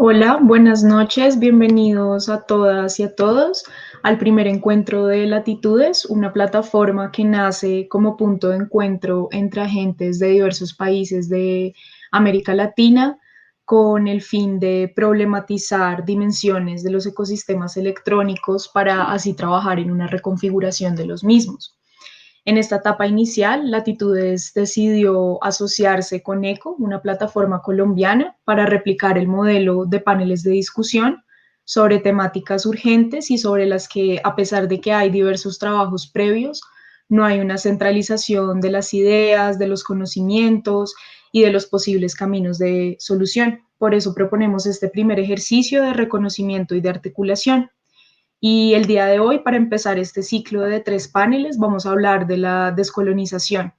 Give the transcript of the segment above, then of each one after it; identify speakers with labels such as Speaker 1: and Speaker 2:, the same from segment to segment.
Speaker 1: Hola, buenas noches, bienvenidos a todas y a todos al primer encuentro de Latitudes, una plataforma que nace como punto de encuentro entre agentes de diversos países de América Latina con el fin de problematizar dimensiones de los ecosistemas electrónicos para así trabajar en una reconfiguración de los mismos. En esta etapa inicial, Latitudes decidió asociarse con ECO, una plataforma colombiana, para replicar el modelo de paneles de discusión sobre temáticas urgentes y sobre las que, a pesar de que hay diversos trabajos previos, no hay una centralización de las ideas, de los conocimientos y de los posibles caminos de solución. Por eso proponemos este primer ejercicio de reconocimiento y de articulación. Y el día de hoy, para empezar este ciclo de 3 paneles, vamos a hablar de la descolonización.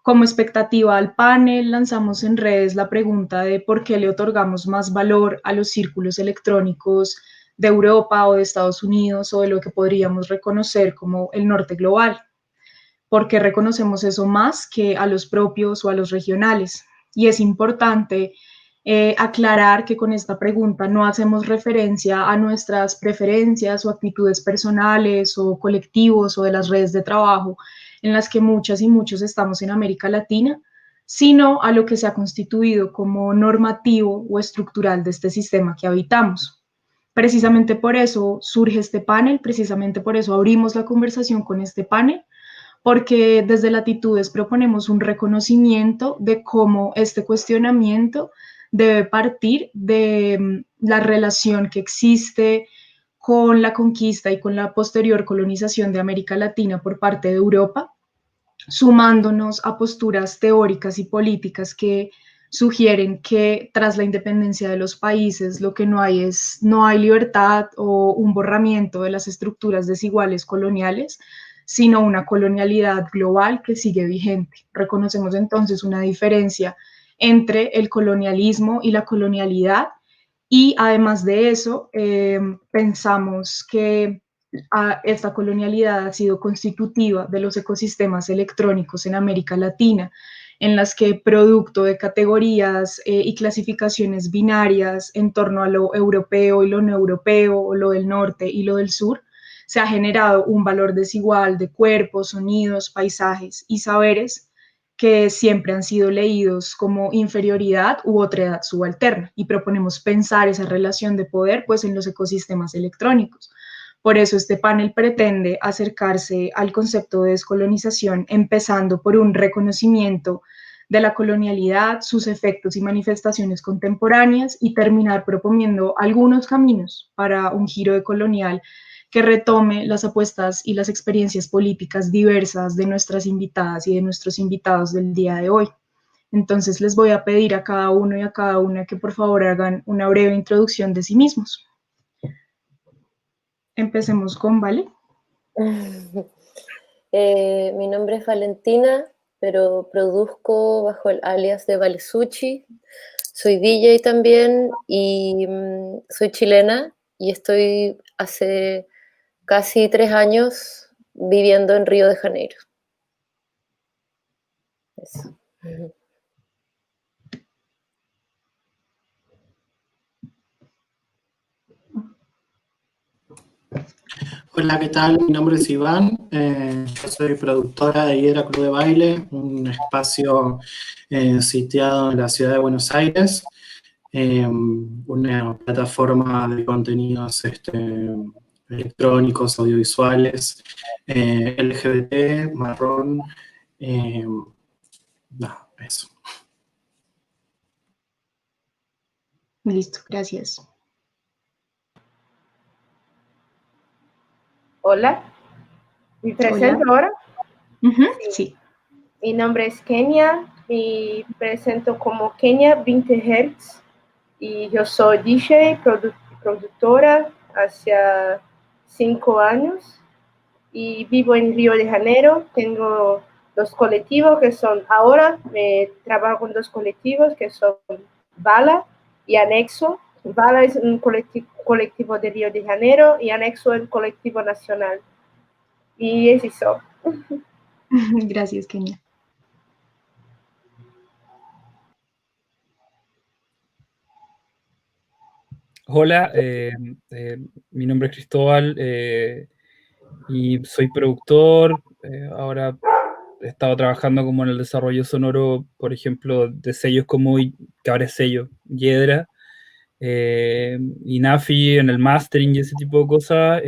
Speaker 1: Como expectativa al panel, lanzamos en redes la pregunta de por qué le otorgamos más valor a los círculos electrónicos de Europa o de Estados Unidos o de lo que podríamos reconocer como el norte global. ¿Por qué reconocemos eso más que a los propios o a los regionales? Y es importante aclarar que con esta pregunta no hacemos referencia a nuestras preferencias o actitudes personales o colectivos o de las redes de trabajo en las que muchas y muchos estamos en América Latina, sino a lo que se ha constituido como normativo o estructural de este sistema que habitamos. Precisamente por eso surge este panel, precisamente por eso abrimos la conversación con este panel, porque desde Latitudes proponemos un reconocimiento de cómo este cuestionamiento debe partir de la relación que existe con la conquista y con la posterior colonización de América Latina por parte de Europa, sumándonos a posturas teóricas y políticas que sugieren que tras la independencia de los países lo que no hay libertad o un borramiento de las estructuras desiguales coloniales, sino una colonialidad global que sigue vigente. Reconocemos entonces una diferencia entre el colonialismo y la colonialidad y además de eso, pensamos que esta colonialidad ha sido constitutiva de los ecosistemas electrónicos en América Latina, en las que producto de categorías y clasificaciones binarias en torno a lo europeo y lo no europeo, o lo del norte y lo del sur, se ha generado un valor desigual de cuerpos, sonidos, paisajes y saberes que siempre han sido leídos como inferioridad u otredad subalterna, y proponemos pensar esa relación de poder pues en los ecosistemas electrónicos. Por eso este panel pretende acercarse al concepto de descolonización, empezando por un reconocimiento de la colonialidad, sus efectos y manifestaciones contemporáneas, y terminar proponiendo algunos caminos para un giro decolonial que retome las apuestas y las experiencias políticas diversas de nuestras invitadas y de nuestros invitados del día de hoy. Entonces les voy a pedir a cada uno y a cada una que por favor hagan una breve introducción de sí mismos. Empecemos con Vale.
Speaker 2: Mi nombre es Valentina, pero produzco bajo el alias de Valesuchi. Soy DJ también y soy chilena y estoy hace casi 3 años viviendo en Río de Janeiro. Eso.
Speaker 3: Hola, ¿qué tal? Mi nombre es Iván, yo soy productora de Hiedra Club de Baile, un espacio sitiado en la ciudad de Buenos Aires, una plataforma de contenidos electrónicos, audiovisuales, LGBT, marrón, nada, eso.
Speaker 1: Listo, gracias.
Speaker 4: Hola, ¿me presento
Speaker 1: Hola.
Speaker 4: ahora?
Speaker 1: Sí.
Speaker 4: Mi nombre es Kenia y presento como Kenia 20 Hz y yo soy DJ, productora hace 5 años y vivo en Río de Janeiro. Tengo 2 colectivos que son, ahora me trabajo con 2 colectivos que son Bala y Anexo. Bala es un colectivo de Río de Janeiro y Anexo es un colectivo nacional. Y es eso.
Speaker 1: Gracias, Kenia.
Speaker 5: Hola, mi nombre es Cristóbal y soy productor. Ahora he estado trabajando como en el desarrollo sonoro, por ejemplo, de sellos como, que ahora es sello, Yedra, y Nafi en el mastering y ese tipo de cosas.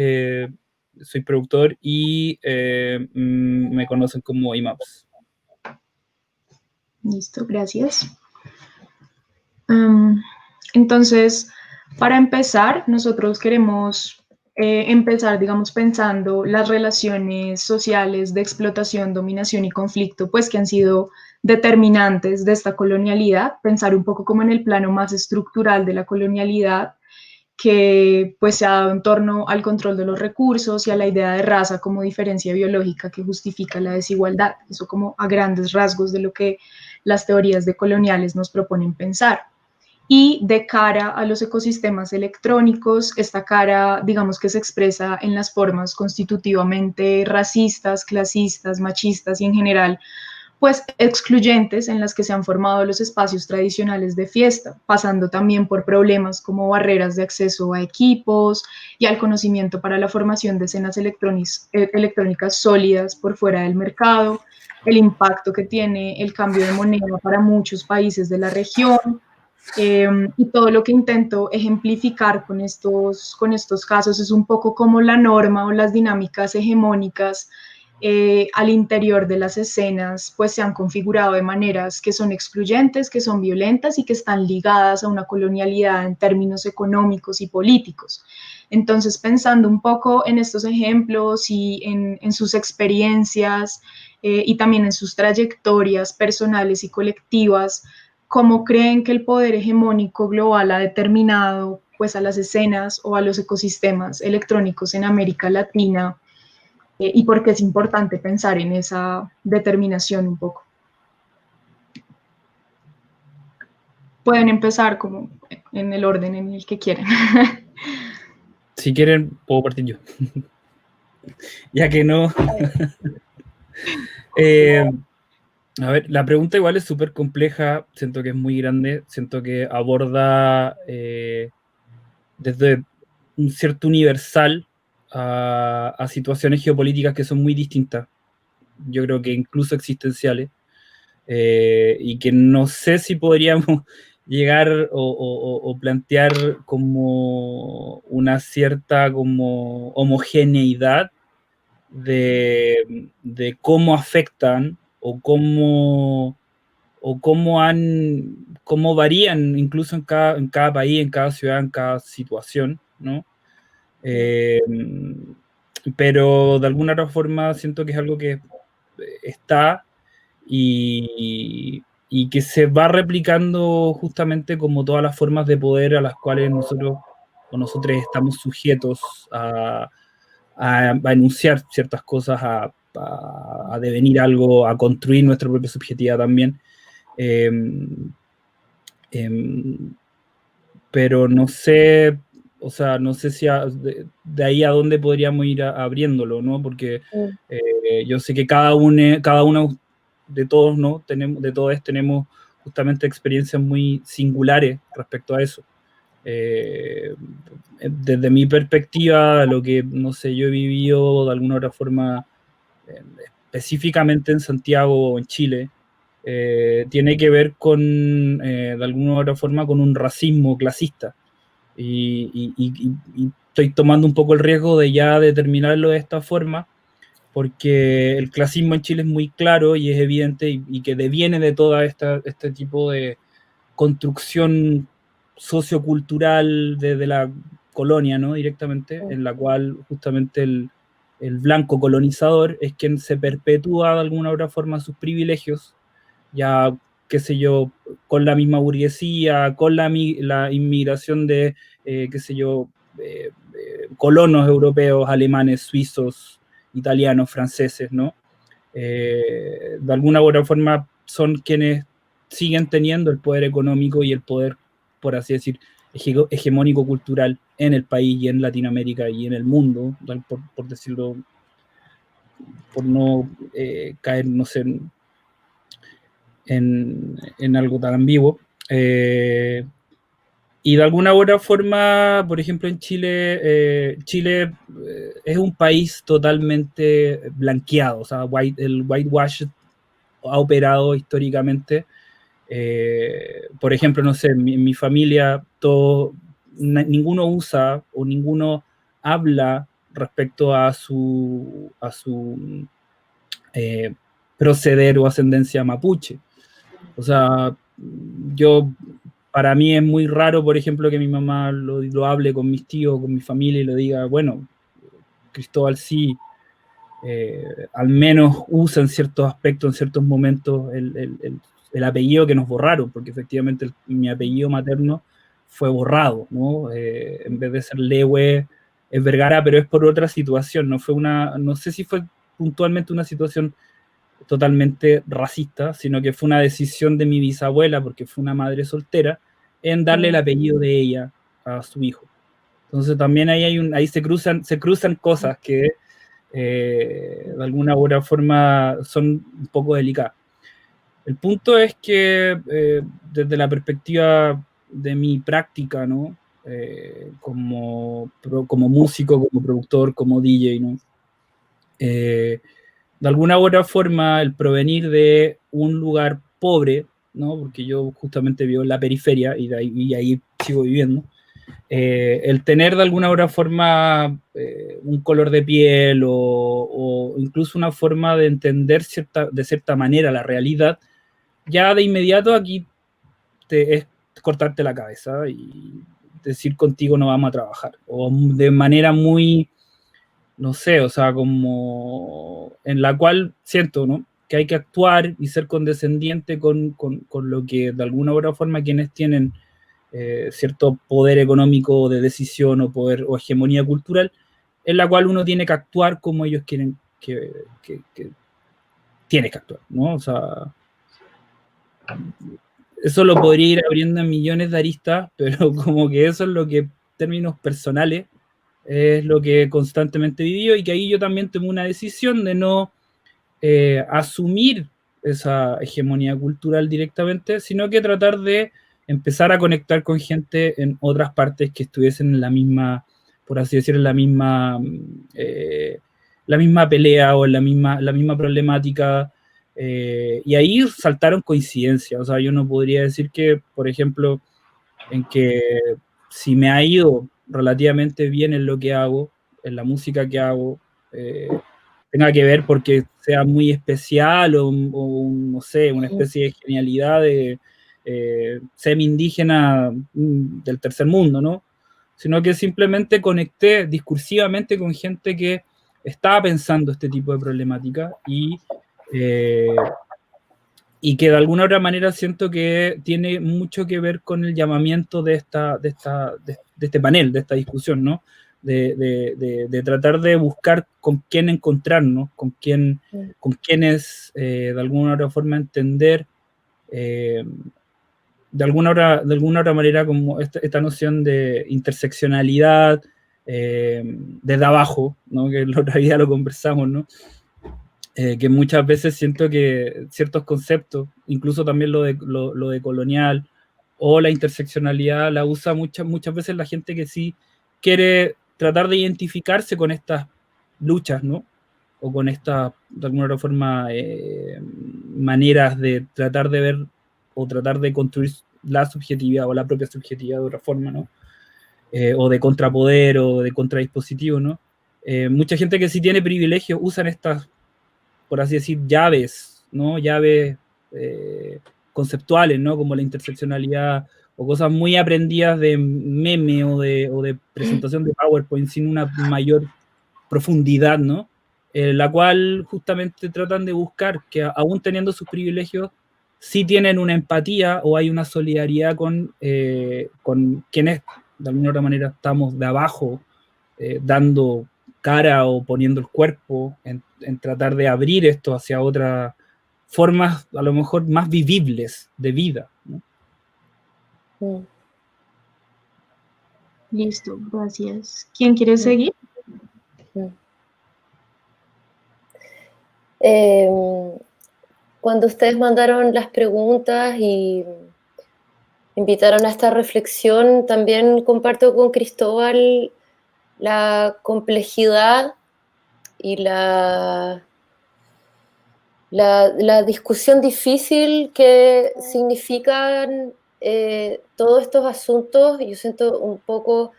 Speaker 5: Soy productor y me conocen como IMAPS.
Speaker 1: Listo, gracias. Entonces, para empezar, nosotros queremos empezar, digamos, pensando las relaciones sociales de explotación, dominación y conflicto, pues que han sido determinantes de esta colonialidad, pensar un poco como en el plano más estructural de la colonialidad, que pues se ha dado en torno al control de los recursos y a la idea de raza como diferencia biológica que justifica la desigualdad. Eso como a grandes rasgos de lo que las teorías decoloniales nos proponen pensar. Y de cara a los ecosistemas electrónicos, esta cara, digamos que se expresa en las formas constitutivamente racistas, clasistas, machistas y en general, pues excluyentes en las que se han formado los espacios tradicionales de fiesta, pasando también por problemas como barreras de acceso a equipos y al conocimiento para la formación de escenas electrónicas sólidas por fuera del mercado, el impacto que tiene el cambio de moneda para muchos países de la región, y todo lo que intento ejemplificar con estos casos es un poco como la norma o las dinámicas hegemónicas al interior de las escenas pues se han configurado de maneras que son excluyentes, que son violentas y que están ligadas a una colonialidad en términos económicos y políticos. Entonces, pensando un poco en estos ejemplos y en sus experiencias y también en sus trayectorias personales y colectivas, cómo creen que el poder hegemónico global ha determinado pues a las escenas o a los ecosistemas electrónicos en América Latina y por qué es importante pensar en esa determinación un poco. Pueden empezar como en el orden en el que quieran.
Speaker 5: Si quieren, puedo partir yo. Ya que no. A ver, la pregunta igual es súper compleja, siento que es muy grande, siento que aborda desde un cierto universal a situaciones geopolíticas que son muy distintas, yo creo que incluso existenciales, y que no sé si podríamos llegar o plantear como una cierta como homogeneidad de cómo afectan cómo varían incluso en cada país, en cada ciudad, en cada situación, ¿no? Pero de alguna otra forma siento que es algo que está y que se va replicando justamente como todas las formas de poder a las cuales nosotros o nosotros estamos sujetos a enunciar ciertas cosas, a devenir algo, a construir nuestra propia subjetividad también. Pero no sé, o sea, no sé si de ahí a dónde podríamos ir abriéndolo, ¿no? Porque yo sé que cada uno de todos, ¿no? De todos tenemos justamente experiencias muy singulares respecto a eso. Desde mi perspectiva, lo que, no sé, yo he vivido de alguna otra forma, específicamente en Santiago o en Chile, tiene que ver con, de alguna otra forma, con un racismo clasista. Y estoy tomando un poco el riesgo de ya determinarlo de esta forma, porque el clasismo en Chile es muy claro y es evidente y que deviene de toda este tipo de construcción sociocultural desde la colonia, ¿no? Directamente, en la cual justamente el blanco colonizador es quien se perpetúa de alguna otra forma sus privilegios, ya, qué sé yo, con la misma burguesía, con la inmigración de, qué sé yo, colonos europeos, alemanes, suizos, italianos, franceses, ¿no? De alguna u otra forma son quienes siguen teniendo el poder económico y el poder, por así decir, hegemónico cultural en el país y en Latinoamérica y en el mundo, por decirlo, por no caer, no sé, en algo tan ambiguo. Y de alguna u otra forma, por ejemplo, en Chile, Chile es un país totalmente blanqueado, o sea, el whitewash ha operado históricamente. Por ejemplo, no sé, en mi familia ninguno usa o ninguno habla respecto a su proceder o ascendencia mapuche. O sea, para mí es muy raro, por ejemplo, que mi mamá lo hable con mis tíos, con mi familia y lo diga, bueno, Cristóbal sí, al menos usa en ciertos aspectos, en ciertos momentos, el apellido que nos borraron, porque efectivamente mi apellido materno fue borrado, ¿no? En vez de ser Lewe, es Vergara, pero es por otra situación, no sé si fue puntualmente una situación totalmente racista, sino que fue una decisión de mi bisabuela, porque fue una madre soltera, en darle el apellido de ella a su hijo. Entonces también ahí se cruzan cosas que de alguna u otra forma son un poco delicadas. El punto es que desde la perspectiva de mi práctica, ¿no? Como músico, como productor, como DJ, ¿no? De alguna u otra forma, el provenir de un lugar pobre, ¿no? Porque yo justamente vivo en la periferia y ahí sigo viviendo, el tener de alguna u otra forma un color de piel o incluso una forma de entender de cierta manera la realidad, ya de inmediato aquí es cortarte la cabeza y decir contigo no vamos a trabajar, o de manera muy, no sé, o sea, como en la cual siento, ¿no? Que hay que actuar y ser condescendiente con lo que de alguna u otra forma quienes tienen cierto poder económico de decisión o poder o hegemonía cultural, en la cual uno tiene que actuar como ellos quieren que tiene que actuar, ¿no? O sea, eso lo podría ir abriendo en millones de aristas, pero como que eso es lo que, en términos personales, es lo que constantemente he vivido y que ahí yo también tengo una decisión de no asumir esa hegemonía cultural directamente, sino que tratar de empezar a conectar con gente en otras partes que estuviesen en la misma, por así decir, en la misma pelea o en la misma problemática. Y ahí saltaron coincidencias. O sea, yo no podría decir que, por ejemplo, en que si me ha ido relativamente bien en lo que hago, en la música que hago, tenga que ver porque sea muy especial no sé, una especie de genialidad de semi-indígena del tercer mundo, ¿no? Sino que simplemente conecté discursivamente con gente que estaba pensando este tipo de problemática y que de alguna otra manera siento que tiene mucho que ver con el llamamiento de este panel, de esta discusión, ¿no? De tratar de buscar con quién encontrarnos, con quienes de alguna otra forma entender de alguna otra manera como esta noción de interseccionalidad desde abajo, ¿no? Que la otra día lo conversamos, ¿no? Que muchas veces siento que ciertos conceptos, incluso también lo de colonial o la interseccionalidad, la usa muchas veces la gente que sí quiere tratar de identificarse con estas luchas, ¿no? O con estas, de alguna otra forma, maneras de tratar de ver o tratar de construir la subjetividad o la propia subjetividad de otra forma, ¿no? O de contrapoder o de contradispositivo, ¿no? Mucha gente que sí tiene privilegios usan estas, por así decir, llaves, ¿no? Llaves conceptuales, ¿no? Como la interseccionalidad o cosas muy aprendidas de meme o de presentación de PowerPoint sin una mayor profundidad, ¿no? La cual justamente tratan de buscar que aún teniendo sus privilegios, sí tienen una empatía o hay una solidaridad con quienes de alguna otra manera estamos de abajo, dando cara o poniendo el cuerpo en tratar de abrir esto hacia otras formas a lo mejor más vivibles de vida, ¿no?
Speaker 1: Listo, gracias. ¿Quién quiere seguir?
Speaker 2: Cuando ustedes mandaron las preguntas y invitaron a esta reflexión. También comparto con Cristóbal la complejidad y la discusión difícil que significan todos estos asuntos. Yo siento un poco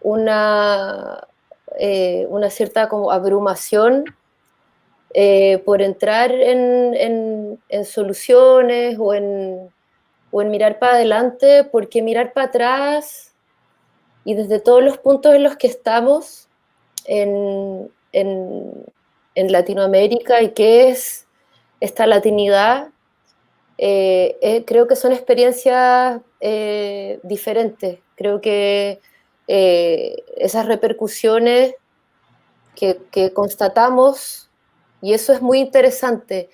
Speaker 2: una cierta como abrumación por entrar en soluciones o en mirar para adelante, porque mirar para atrás y desde todos los puntos en los que estamos en Latinoamérica y qué es esta latinidad, creo que son experiencias diferentes. Creo que esas repercusiones que constatamos, y eso es muy interesante,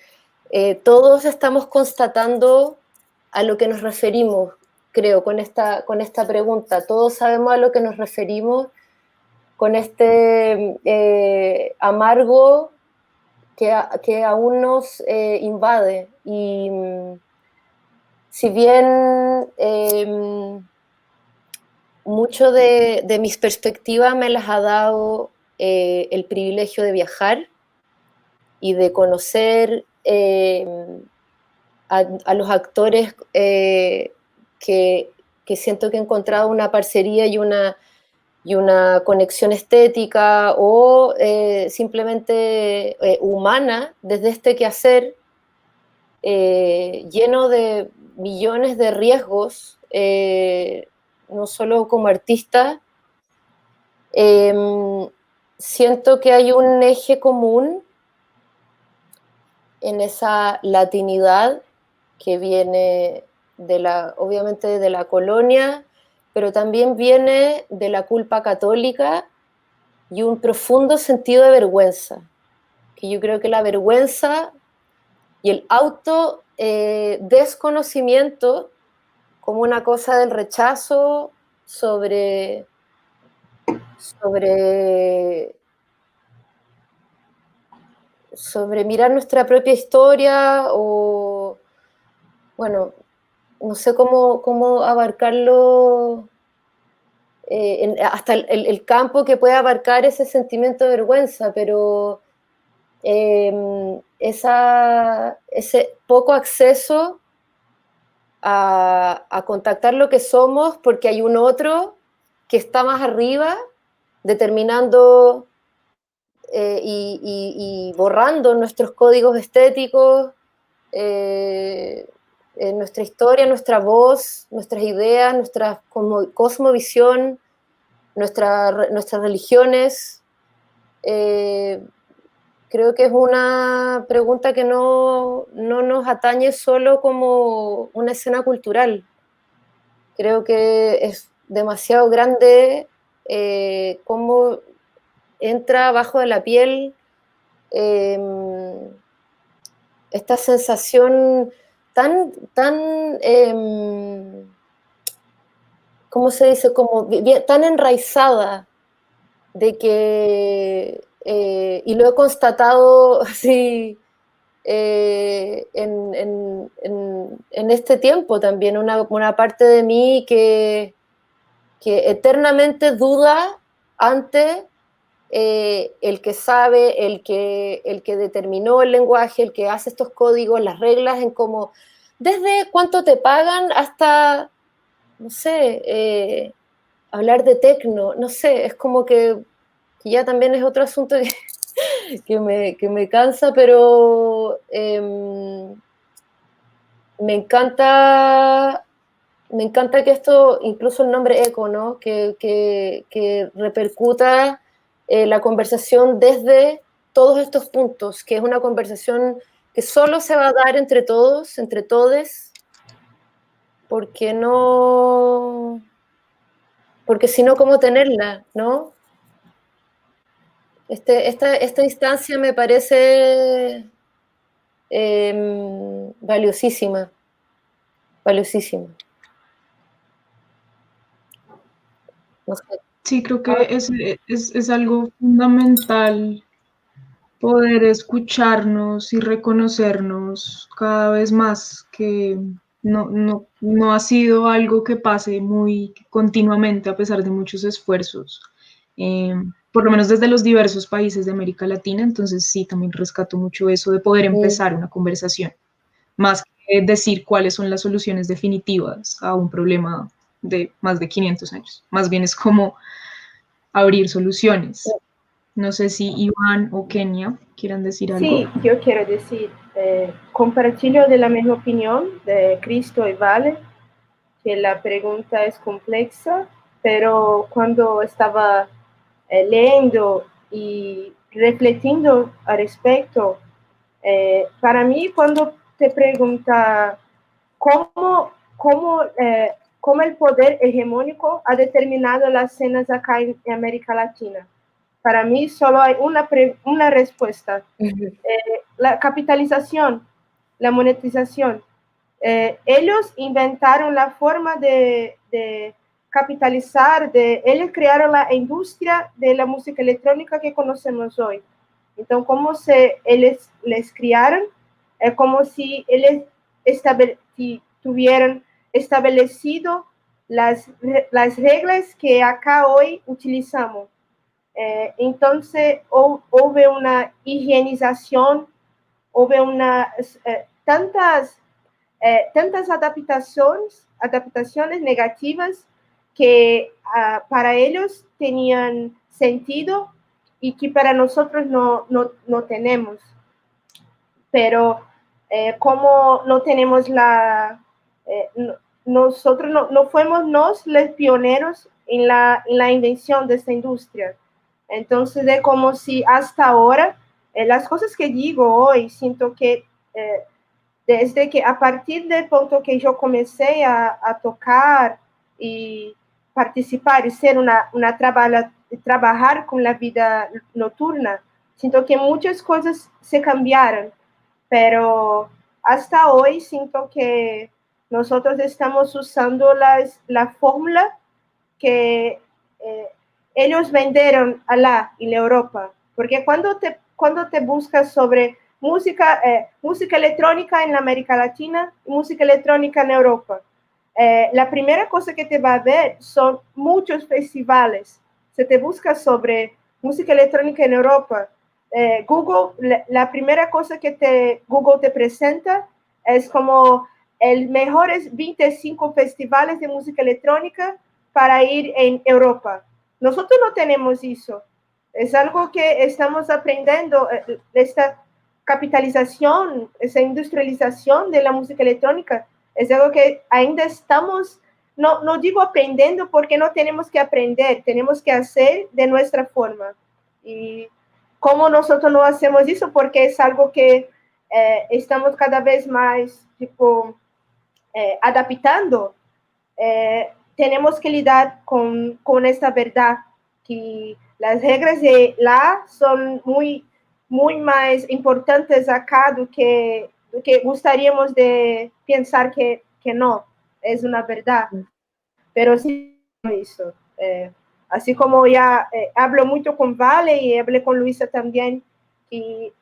Speaker 2: todos estamos constatando a lo que nos referimos, creo, con esta pregunta. Todos sabemos a lo que nos referimos con este amargo que aún nos invade. Y si bien mucho de mis perspectivas me las ha dado el privilegio de viajar y de conocer a los actores que siento que he encontrado una parcería y una conexión estética o simplemente humana desde este quehacer lleno de millones de riesgos, no solo como artista. Siento que hay un eje común en esa latinidad que viene obviamente de la colonia, pero también viene de la culpa católica y un profundo sentido de vergüenza, que yo creo que la vergüenza y el desconocimiento como una cosa del rechazo sobre mirar nuestra propia historia, o bueno, no sé cómo abarcarlo, hasta el campo que puede abarcar ese sentimiento de vergüenza, pero ese poco acceso a contactar lo que somos, porque hay un otro que está más arriba, determinando y borrando nuestros códigos estéticos, nuestra historia, nuestra voz, nuestras ideas, nuestra cosmovisión, nuestras religiones. Creo que es una pregunta que no nos atañe solo como una escena cultural. Creo que es demasiado grande cómo entra abajo de la piel esta sensación tan ¿cómo se dice? Como tan enraizada de que, y lo he constatado así en este tiempo también, una parte de mí que eternamente duda ante el que sabe, el que determinó el lenguaje, el que hace estos códigos, las reglas, en cómo, desde cuánto te pagan hasta, no sé, hablar de tecno, no sé, es como que ya también es otro asunto que me cansa, pero me encanta que esto, incluso el nombre eco, ¿no? que repercuta la conversación desde todos estos puntos, que es una conversación que solo se va a dar entre todos, entre todes, porque si no, ¿cómo tenerla, no? Esta instancia me parece valiosísima. No sé.
Speaker 1: Sí, creo que es algo fundamental poder escucharnos y reconocernos cada vez más, que no ha sido algo que pase muy continuamente a pesar de muchos esfuerzos, por lo menos desde los diversos países de América Latina. Entonces sí, también rescato mucho eso de poder empezar una conversación, más que decir cuáles son las soluciones definitivas a un problema de más de 500 años. Más bien es como abrir soluciones. No sé si Iván o Kenia quieran decir algo.
Speaker 4: Sí, yo quiero decir, compartilho de la misma opinión de Cristo y Vale, que la pregunta es compleja, pero cuando estaba leyendo y refletiendo al respecto, para mí cuando te pregunta cómo el poder hegemónico ha determinado las escenas acá en América Latina, para mí solo hay una respuesta. La capitalización, la monetización. Ellos inventaron la forma de capitalizar, ellos crearon la industria de la música electrónica que conocemos hoy. Entonces, como ellos les criaron, es como si ellos tuvieran establecido las reglas que acá hoy utilizamos. Entonces, hubo una higienización, hubo tantas adaptaciones negativas que para ellos tenían sentido y que para nosotros no tenemos. Pero como no tenemos nosotros no fuimos los pioneros en la invención de esta industria. Entonces, es como si hasta ahora, las cosas que digo hoy, siento que desde que a partir del punto que yo comencé a tocar y participar y ser trabajar con la vida nocturna, siento que muchas cosas se cambiaron, pero hasta hoy siento que nosotros estamos usando la fórmula que ellos vendieron allá en Europa, porque cuando te buscas sobre música electrónica en América Latina y música electrónica en Europa, la primera cosa que te va a ver son muchos festivales. Si te buscas sobre música electrónica en Europa, Google, la primera cosa que Google te presenta es como el mejores 25 festivales de música electrónica para ir en Europa. Nosotros no tenemos eso. Es algo que estamos aprendiendo, esta capitalización, esa industrialización de la música electrónica, es algo que ainda estamos, no digo aprendiendo porque no tenemos que aprender, tenemos que hacer de nuestra forma. Y cómo nosotros no hacemos eso, porque es algo que estamos cada vez más adaptando. Tenemos que lidiar con esta verdad, que las reglas de son muy más importantes acá do que gostaríamos de pensar que no, es una verdad. Pero sí, eso. Así como ya hablo mucho con Vale y hablé con Luisa también, y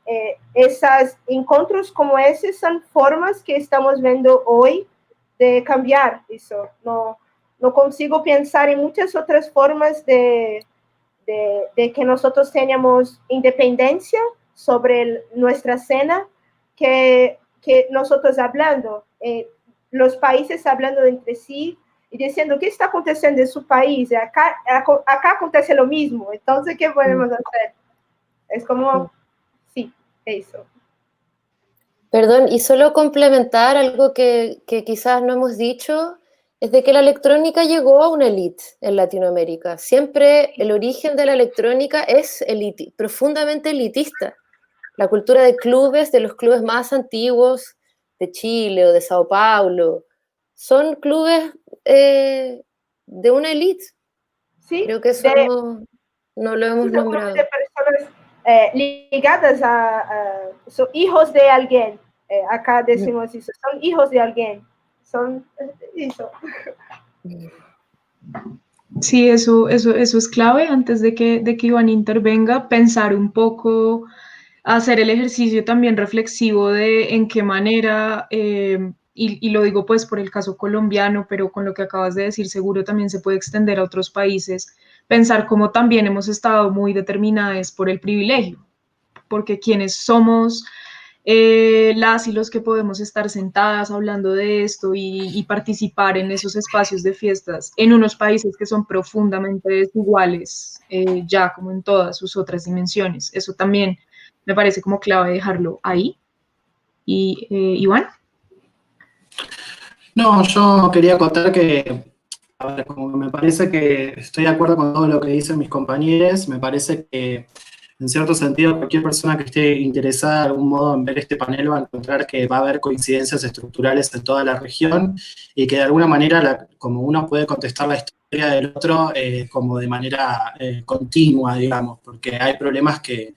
Speaker 4: esos encuentros como esos son formas que estamos viendo hoy de cambiar eso. No consigo pensar en muchas otras formas de que nosotros teníamos independencia sobre nuestra escena que nosotros hablando, los países hablando entre sí y diciendo qué está aconteciendo en su país. Acá acontece lo mismo, entonces ¿qué podemos hacer? Es como, sí, eso.
Speaker 2: Perdón, y solo complementar algo que quizás no hemos dicho, es de que la electrónica llegó a una élite en Latinoamérica. Siempre el origen de la electrónica es profundamente elitista. La cultura de clubes, de los clubes más antiguos de Chile o de Sao Paulo, son clubes de una élite.
Speaker 4: Sí,
Speaker 2: creo que eso no lo hemos nombrado.
Speaker 4: De personas ligadas son hijos de alguien. Acá decimos eso, son hijos de alguien. Son eso.
Speaker 1: Sí, eso es clave. Antes de que Iván intervenga, pensar un poco, hacer el ejercicio también reflexivo de en qué manera y lo digo pues por el caso colombiano, pero con lo que acabas de decir seguro también se puede extender a otros países, pensar cómo también hemos estado muy determinadas por el privilegio, porque quienes somos las y los que podemos estar sentadas hablando de esto y participar en esos espacios de fiestas en unos países que son profundamente desiguales, ya como en todas sus otras dimensiones. Eso también me parece como clave dejarlo ahí. Y Iván.
Speaker 3: No, yo quería contar que, a ver, como que me parece que estoy de acuerdo con todo lo que dicen mis compañeros, me parece que en cierto sentido cualquier persona que esté interesada de algún modo en ver este panel va a encontrar que va a haber coincidencias estructurales en toda la región y que de alguna manera, como uno puede contestar la historia del otro como de manera continua, digamos, porque hay problemas que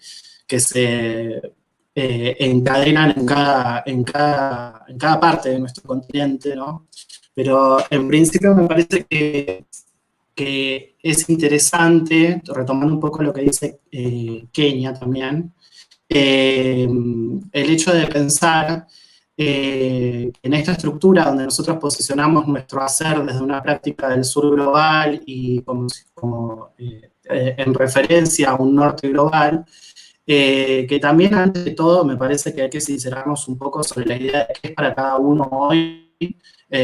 Speaker 3: se encadenan en cada parte de nuestro continente, ¿no? Pero en principio me parece que es interesante, retomando un poco lo que dice Kenia también, el hecho de pensar en esta estructura donde nosotros posicionamos nuestro hacer desde una práctica del sur global y en referencia a un norte global, que también, antes de todo, me parece que hay que sincerarnos un poco sobre la idea de qué es para cada uno hoy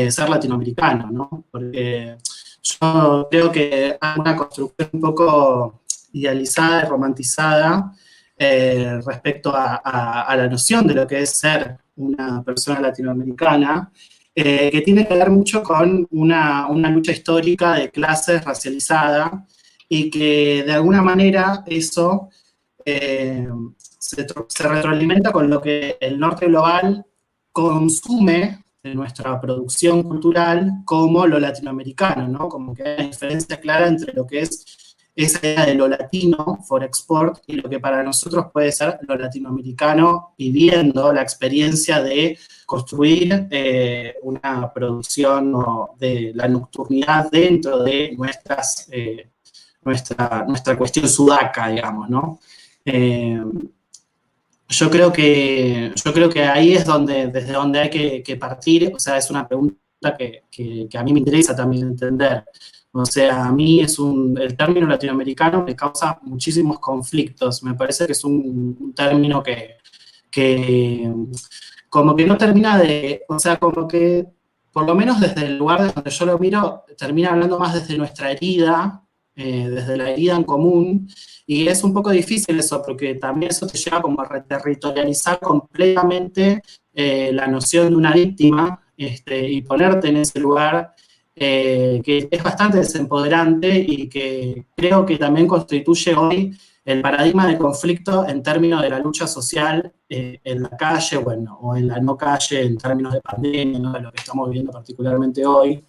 Speaker 3: ser latinoamericano, ¿no? Porque yo creo que hay una construcción un poco idealizada y romantizada respecto a la noción de lo que es ser una persona latinoamericana, que tiene que ver mucho con una lucha histórica de clases racializada y que de alguna manera eso se retroalimenta con lo que el norte global consume de nuestra producción cultural como lo latinoamericano, ¿no? Como que hay una diferencia clara entre lo que es esa idea de lo latino for export y lo que para nosotros puede ser lo latinoamericano viviendo la experiencia de construir una producción de la nocturnidad dentro de nuestra cuestión sudaca, digamos, ¿no? Yo creo que ahí es desde donde hay que partir, o sea, es una pregunta que a mí me interesa también entender. O sea, a mí el término latinoamericano me causa muchísimos conflictos, me parece que es un término que como que no termina o sea, como que por lo menos desde el lugar de donde yo lo miro, termina hablando más desde nuestra herida, desde la herida en común, y es un poco difícil eso, porque también eso te lleva como a reterritorializar completamente la noción de una víctima y ponerte en ese lugar que es bastante desempoderante y que creo que también constituye hoy el paradigma de conflicto en términos de la lucha social en la calle, bueno, o en la no calle en términos de pandemia, ¿no? De lo que estamos viviendo particularmente hoy.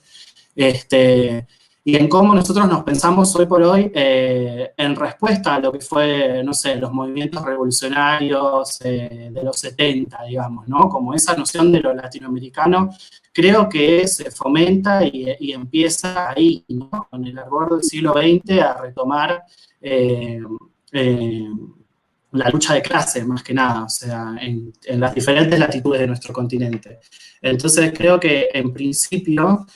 Speaker 3: Y en cómo nosotros nos pensamos hoy por hoy en respuesta a lo que fue, no sé, los movimientos revolucionarios de los 70, digamos, ¿no? Como esa noción de lo latinoamericano, creo que se fomenta y empieza ahí, ¿no? Con el ardor del siglo XX a retomar la lucha de clase, más que nada, o sea, en las diferentes latitudes de nuestro continente. Entonces creo que en principio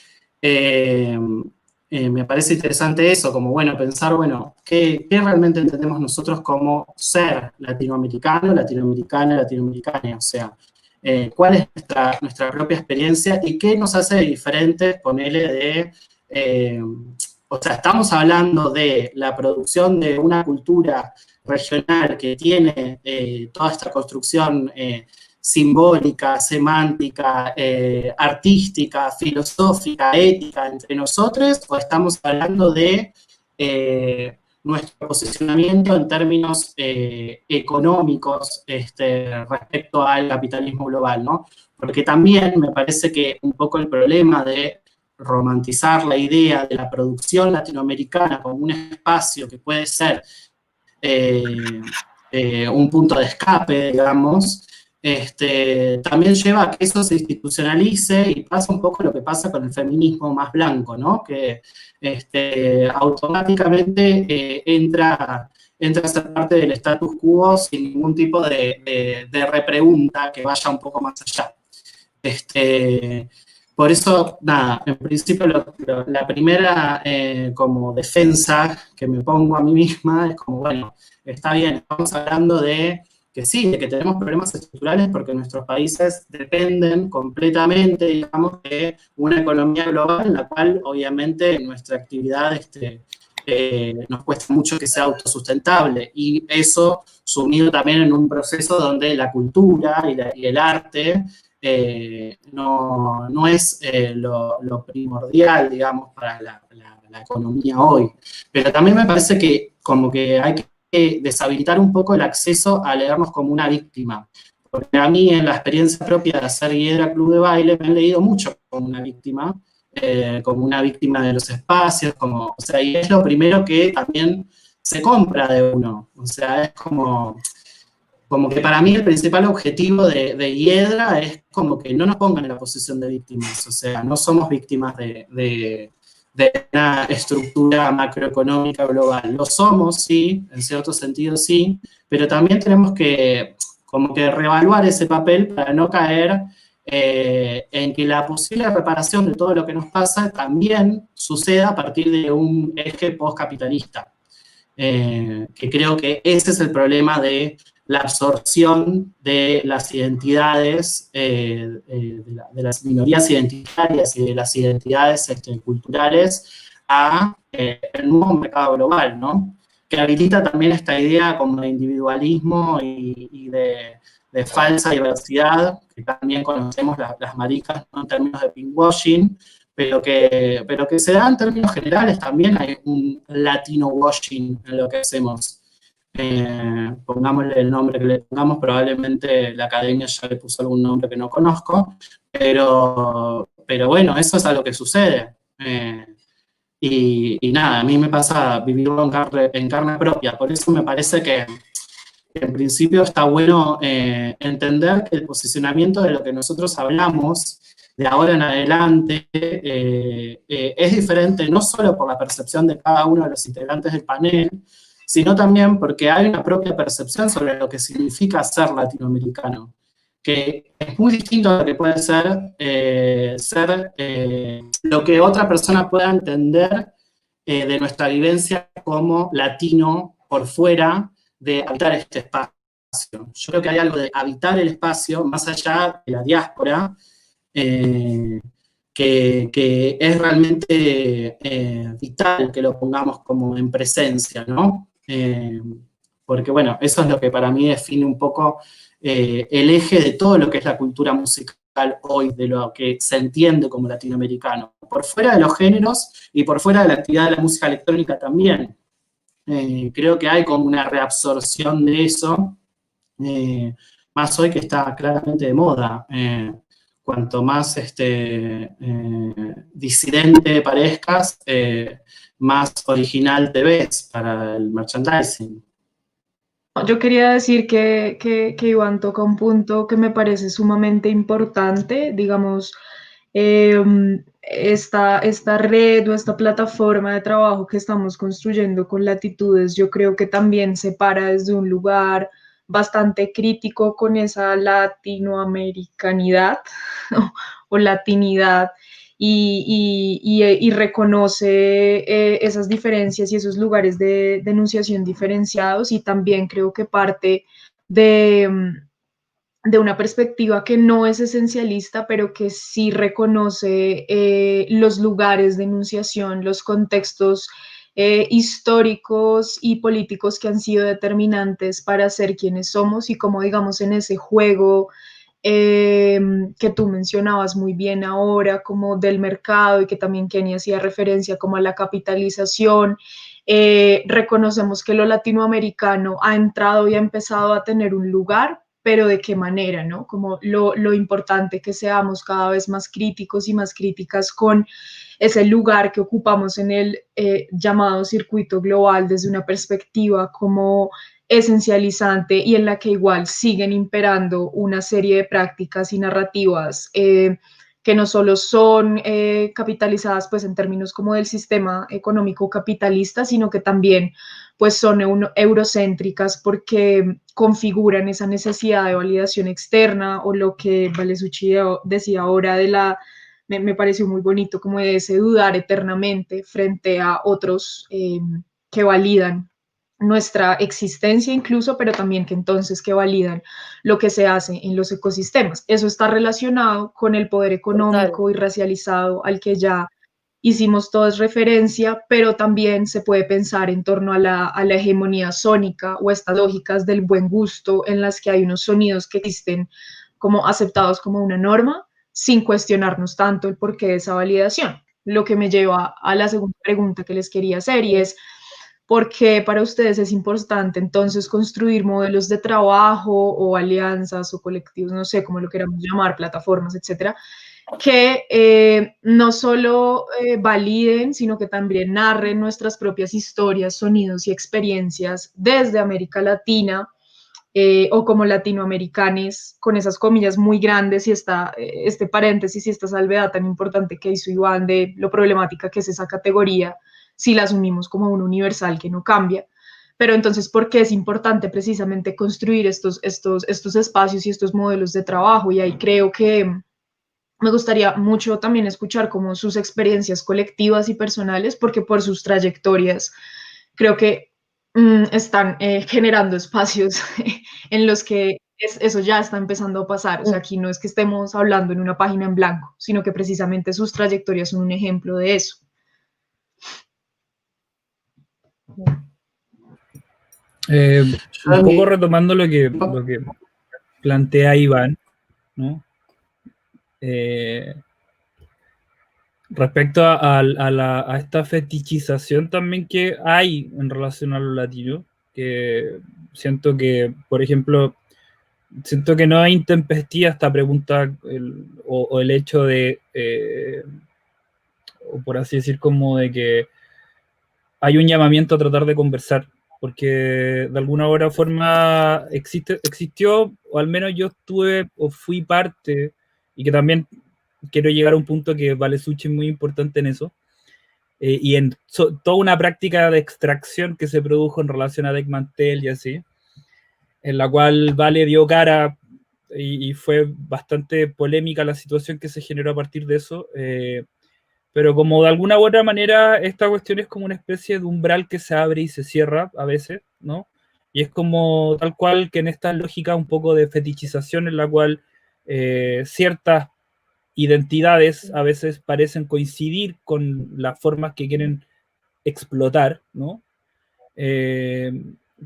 Speaker 3: me parece interesante eso, como bueno, pensar, bueno, ¿qué realmente entendemos nosotros como ser latinoamericano, latinoamericana, latinoamericana? O sea, ¿cuál es nuestra propia experiencia y qué nos hace diferentes, ponele, o sea, estamos hablando de la producción de una cultura regional que tiene toda esta construcción simbólica, semántica, artística, filosófica, ética entre nosotros, o estamos hablando de nuestro posicionamiento en términos económicos respecto al capitalismo global, ¿no? Porque también me parece que un poco el problema de romantizar la idea de la producción latinoamericana como un espacio que puede ser un punto de escape, digamos, también lleva a que eso se institucionalice y pasa un poco lo que pasa con el feminismo más blanco, ¿no? Que automáticamente entra a ser parte del status quo sin ningún tipo de repregunta que vaya un poco más allá. Por eso, nada, en principio la primera como defensa que me pongo a mí misma es como, bueno, está bien, estamos hablando de que sí, de que tenemos problemas estructurales porque nuestros países dependen completamente, digamos, de una economía global en la cual obviamente nuestra actividad nos cuesta mucho que sea autosustentable, y eso sumido también en un proceso donde la cultura y el arte no es lo primordial, digamos, para la economía hoy. Pero también me parece que como que hay que deshabilitar un poco el acceso a leernos como una víctima. Porque a mí, en la experiencia propia de hacer Hiedra Club de Baile, me han leído mucho como una víctima de los espacios, o sea, y es lo primero que también se compra de uno. O sea, es como que para mí el principal objetivo de Hiedra es como que no nos pongan en la posición de víctimas. O sea, no somos víctimas de una estructura macroeconómica global. Lo somos, sí, en cierto sentido sí, pero también tenemos que como que reevaluar ese papel para no caer en que la posible reparación de todo lo que nos pasa también suceda a partir de un eje postcapitalista. Que creo que ese es el problema de la absorción de las identidades, de las minorías identitarias y de las identidades culturales el nuevo mercado global, ¿no? Que habilita también esta idea como de individualismo y de falsa diversidad, que también conocemos las maricas, ¿no? En términos de pinkwashing, pero que se da en términos generales. También hay un latino washing en lo que hacemos. Pongámosle el nombre que le pongamos, probablemente la academia ya le puso algún nombre que no conozco, pero bueno, eso es algo que sucede. Y nada, a mí me pasa vivirlo en carne propia, por eso me parece que en principio está bueno entender que el posicionamiento de lo que nosotros hablamos de ahora en adelante es diferente, no solo por la percepción de cada uno de los integrantes del panel, sino también porque hay una propia percepción sobre lo que significa ser latinoamericano, que es muy distinto a lo que puede ser lo que otra persona pueda entender de nuestra vivencia como latino por fuera de habitar este espacio. Yo creo que hay algo de habitar el espacio, más allá de la diáspora, que es realmente vital que lo pongamos como en presencia, ¿no? Porque, bueno, eso es lo que para mí define un poco el eje de todo lo que es la cultura musical hoy, de lo que se entiende como latinoamericano, por fuera de los géneros y por fuera de la actividad de la música electrónica también. Creo que hay como una reabsorción de eso, más hoy que está claramente de moda. Cuanto más disidente parezcas, más original te ves para el merchandising.
Speaker 1: Yo quería decir que Iván toca un punto que me parece sumamente importante, digamos, eh, esta red o esta plataforma de trabajo que estamos construyendo con Latitudes, yo creo que también se para desde un lugar bastante crítico con esa latinoamericanidad o latinidad y reconoce esas diferencias y esos lugares de denunciación diferenciados, y también creo que parte de una perspectiva que no es esencialista, pero que sí reconoce los lugares de enunciación, los contextos históricos y políticos que han sido determinantes para ser quienes somos, y como digamos en ese juego que tú mencionabas muy bien ahora, como del mercado, y que también Kenny hacía referencia como a la capitalización. Reconocemos que lo latinoamericano ha entrado y ha empezado a tener un lugar, pero de qué manera, ¿no? Como lo importante que seamos cada vez más críticos y más críticas con ese lugar que ocupamos en el llamado circuito global desde una perspectiva como esencializante, y en la que igual siguen imperando una serie de prácticas y narrativas que no solo son capitalizadas pues en términos como del sistema económico capitalista, sino que también pues son eurocéntricas porque configuran esa necesidad de validación externa, o lo que Valesucci decía ahora me pareció muy bonito, como de ese dudar eternamente frente a otros que validan nuestra existencia incluso, pero también que validan lo que se hace en los ecosistemas. Eso está relacionado con el poder económico y racializado al que ya hicimos todas referencia, pero también se puede pensar en torno a la hegemonía sónica, o estas lógicas del buen gusto en las que hay unos sonidos que existen como aceptados como una norma, sin cuestionarnos tanto el porqué de esa validación. Lo que me lleva a la segunda pregunta que les quería hacer, y es: ¿por qué para ustedes es importante entonces construir modelos de trabajo o alianzas o colectivos, no sé cómo lo queramos llamar, plataformas, etcétera, que no solo validen, sino que también narren nuestras propias historias, sonidos y experiencias desde América Latina, o como latinoamericanos, con esas comillas muy grandes y este paréntesis y esta salvedad tan importante que hizo Iván de lo problemática que es esa categoría si la asumimos como un universal que no cambia? Pero entonces, ¿por qué es importante precisamente construir estos espacios y estos modelos de trabajo? Y ahí creo que me gustaría mucho también escuchar como sus experiencias colectivas y personales, porque por sus trayectorias creo que están generando espacios en los que eso ya está empezando a pasar. O sea, aquí no es que estemos hablando en una página en blanco, sino que precisamente sus trayectorias son un ejemplo de eso.
Speaker 5: Un poco retomando lo que plantea Iván, ¿no? Respecto a esta fetichización también que hay en relación a lo latino, que siento que, por ejemplo, siento que no es intempestiva esta pregunta, o el hecho de, o por así decir, como de que hay un llamamiento a tratar de conversar, porque de alguna u otra forma existió, o al menos yo estuve o fui parte, y que también quiero llegar a un punto que Valesucci es muy importante en eso, y en toda una práctica de extracción que se produjo en relación a Deckmantel y así, en la cual Vale dio cara, y fue bastante polémica la situación que se generó a partir de eso, pero como de alguna u otra manera esta cuestión es como una especie de umbral que se abre y se cierra a veces, ¿no? Y es como tal cual que en esta lógica un poco de fetichización en la cual ciertas identidades a veces parecen coincidir con las formas que quieren explotar, ¿no?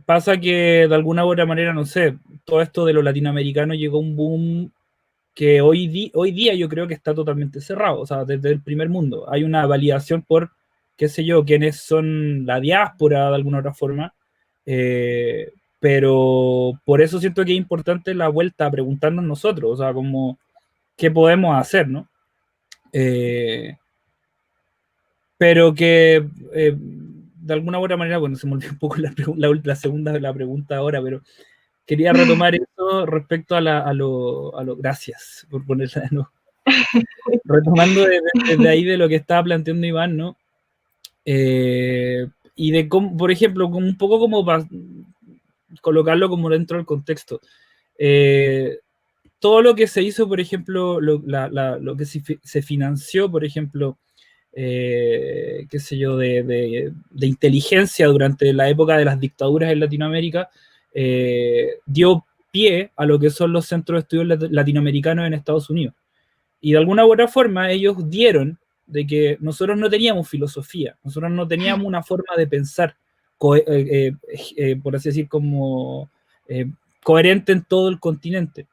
Speaker 5: Pasa que de alguna u otra manera, no sé, todo esto de lo latinoamericano llegó a un boom que hoy día yo creo que está totalmente cerrado, o sea, desde el primer mundo. Hay una validación por, qué sé yo, quiénes son la diáspora de alguna otra forma, pero por eso siento que es importante la vuelta a preguntarnos nosotros, o sea, como, ¿qué podemos hacer, no? Pero que de alguna u otra manera, bueno, se me olvidó un poco la segunda de la pregunta ahora, pero quería retomar eso respecto a lo gracias por ponerla de nuevo. Retomando desde ahí de lo que estaba planteando Iván, ¿no? Y de cómo, por ejemplo, como un poco como para colocarlo como dentro del contexto. Todo lo que se hizo, por ejemplo, lo que se financió, por ejemplo, qué sé yo, de inteligencia durante la época de las dictaduras en Latinoamérica, dio pie a lo que son los centros de estudios latinoamericanos en Estados Unidos. Y de alguna u otra forma ellos dieron de que nosotros no teníamos filosofía, nosotros no teníamos una forma de pensar, por así decir, como coherente en todo el continente.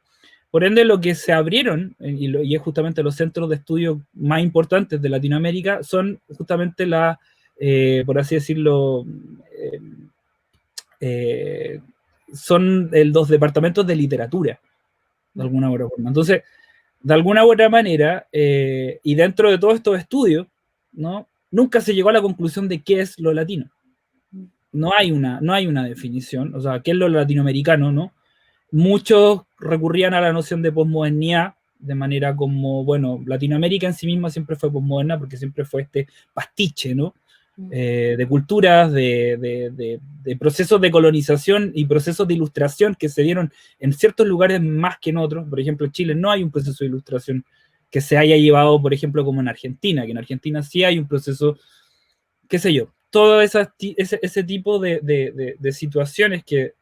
Speaker 5: Por ende, lo que se abrieron, y es justamente los centros de estudio más importantes de Latinoamérica, son justamente por así decirlo, son los departamentos de literatura, de alguna u otra forma. Entonces, de alguna u otra manera, y dentro de todos estos estudios, ¿no? Nunca se llegó a la conclusión de qué es lo latino. No hay una definición, o sea, qué es lo latinoamericano, ¿no? Muchos recurrían a la noción de posmodernidad, de manera como, bueno, Latinoamérica en sí misma siempre fue posmoderna porque siempre fue este pastiche, ¿no? De culturas, de procesos de colonización y procesos de ilustración que se dieron en ciertos lugares más que en otros. Por ejemplo, en Chile no hay un proceso de ilustración que se haya llevado, por ejemplo, como en Argentina, que en Argentina sí hay un proceso, qué sé yo, todo ese tipo de situaciones que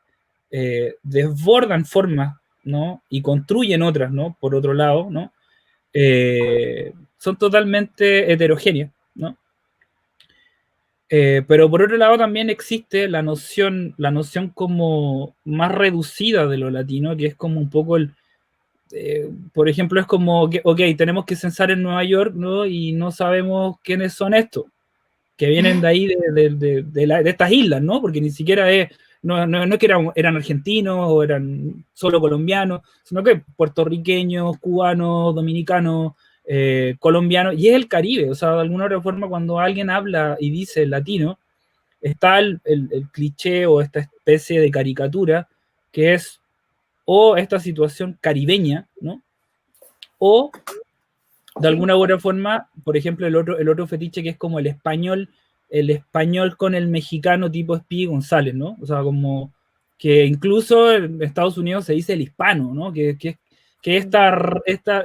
Speaker 5: desbordan formas, ¿no? Y construyen otras, ¿no? Por otro lado, ¿no? Son totalmente heterogéneas, ¿no? Pero por otro lado también existe la noción como más reducida de lo latino, que es como un poco por ejemplo, es como que, ok, tenemos que censar en Nueva York, ¿no? Y no sabemos quiénes son estos, que vienen de ahí, de estas islas, ¿no? Porque ni siquiera no es que eran argentinos o eran solo colombianos, sino que puertorriqueños, cubanos, dominicanos, colombianos, y es el Caribe. O sea, de alguna otra forma, cuando alguien habla y dice latino, está el cliché o esta especie de caricatura que es o esta situación caribeña, ¿no? O de alguna u otra forma, por ejemplo, el otro fetiche que es como el español con el mexicano tipo Speedy González, ¿no? O sea, como que incluso en Estados Unidos se dice el hispano, ¿no? Que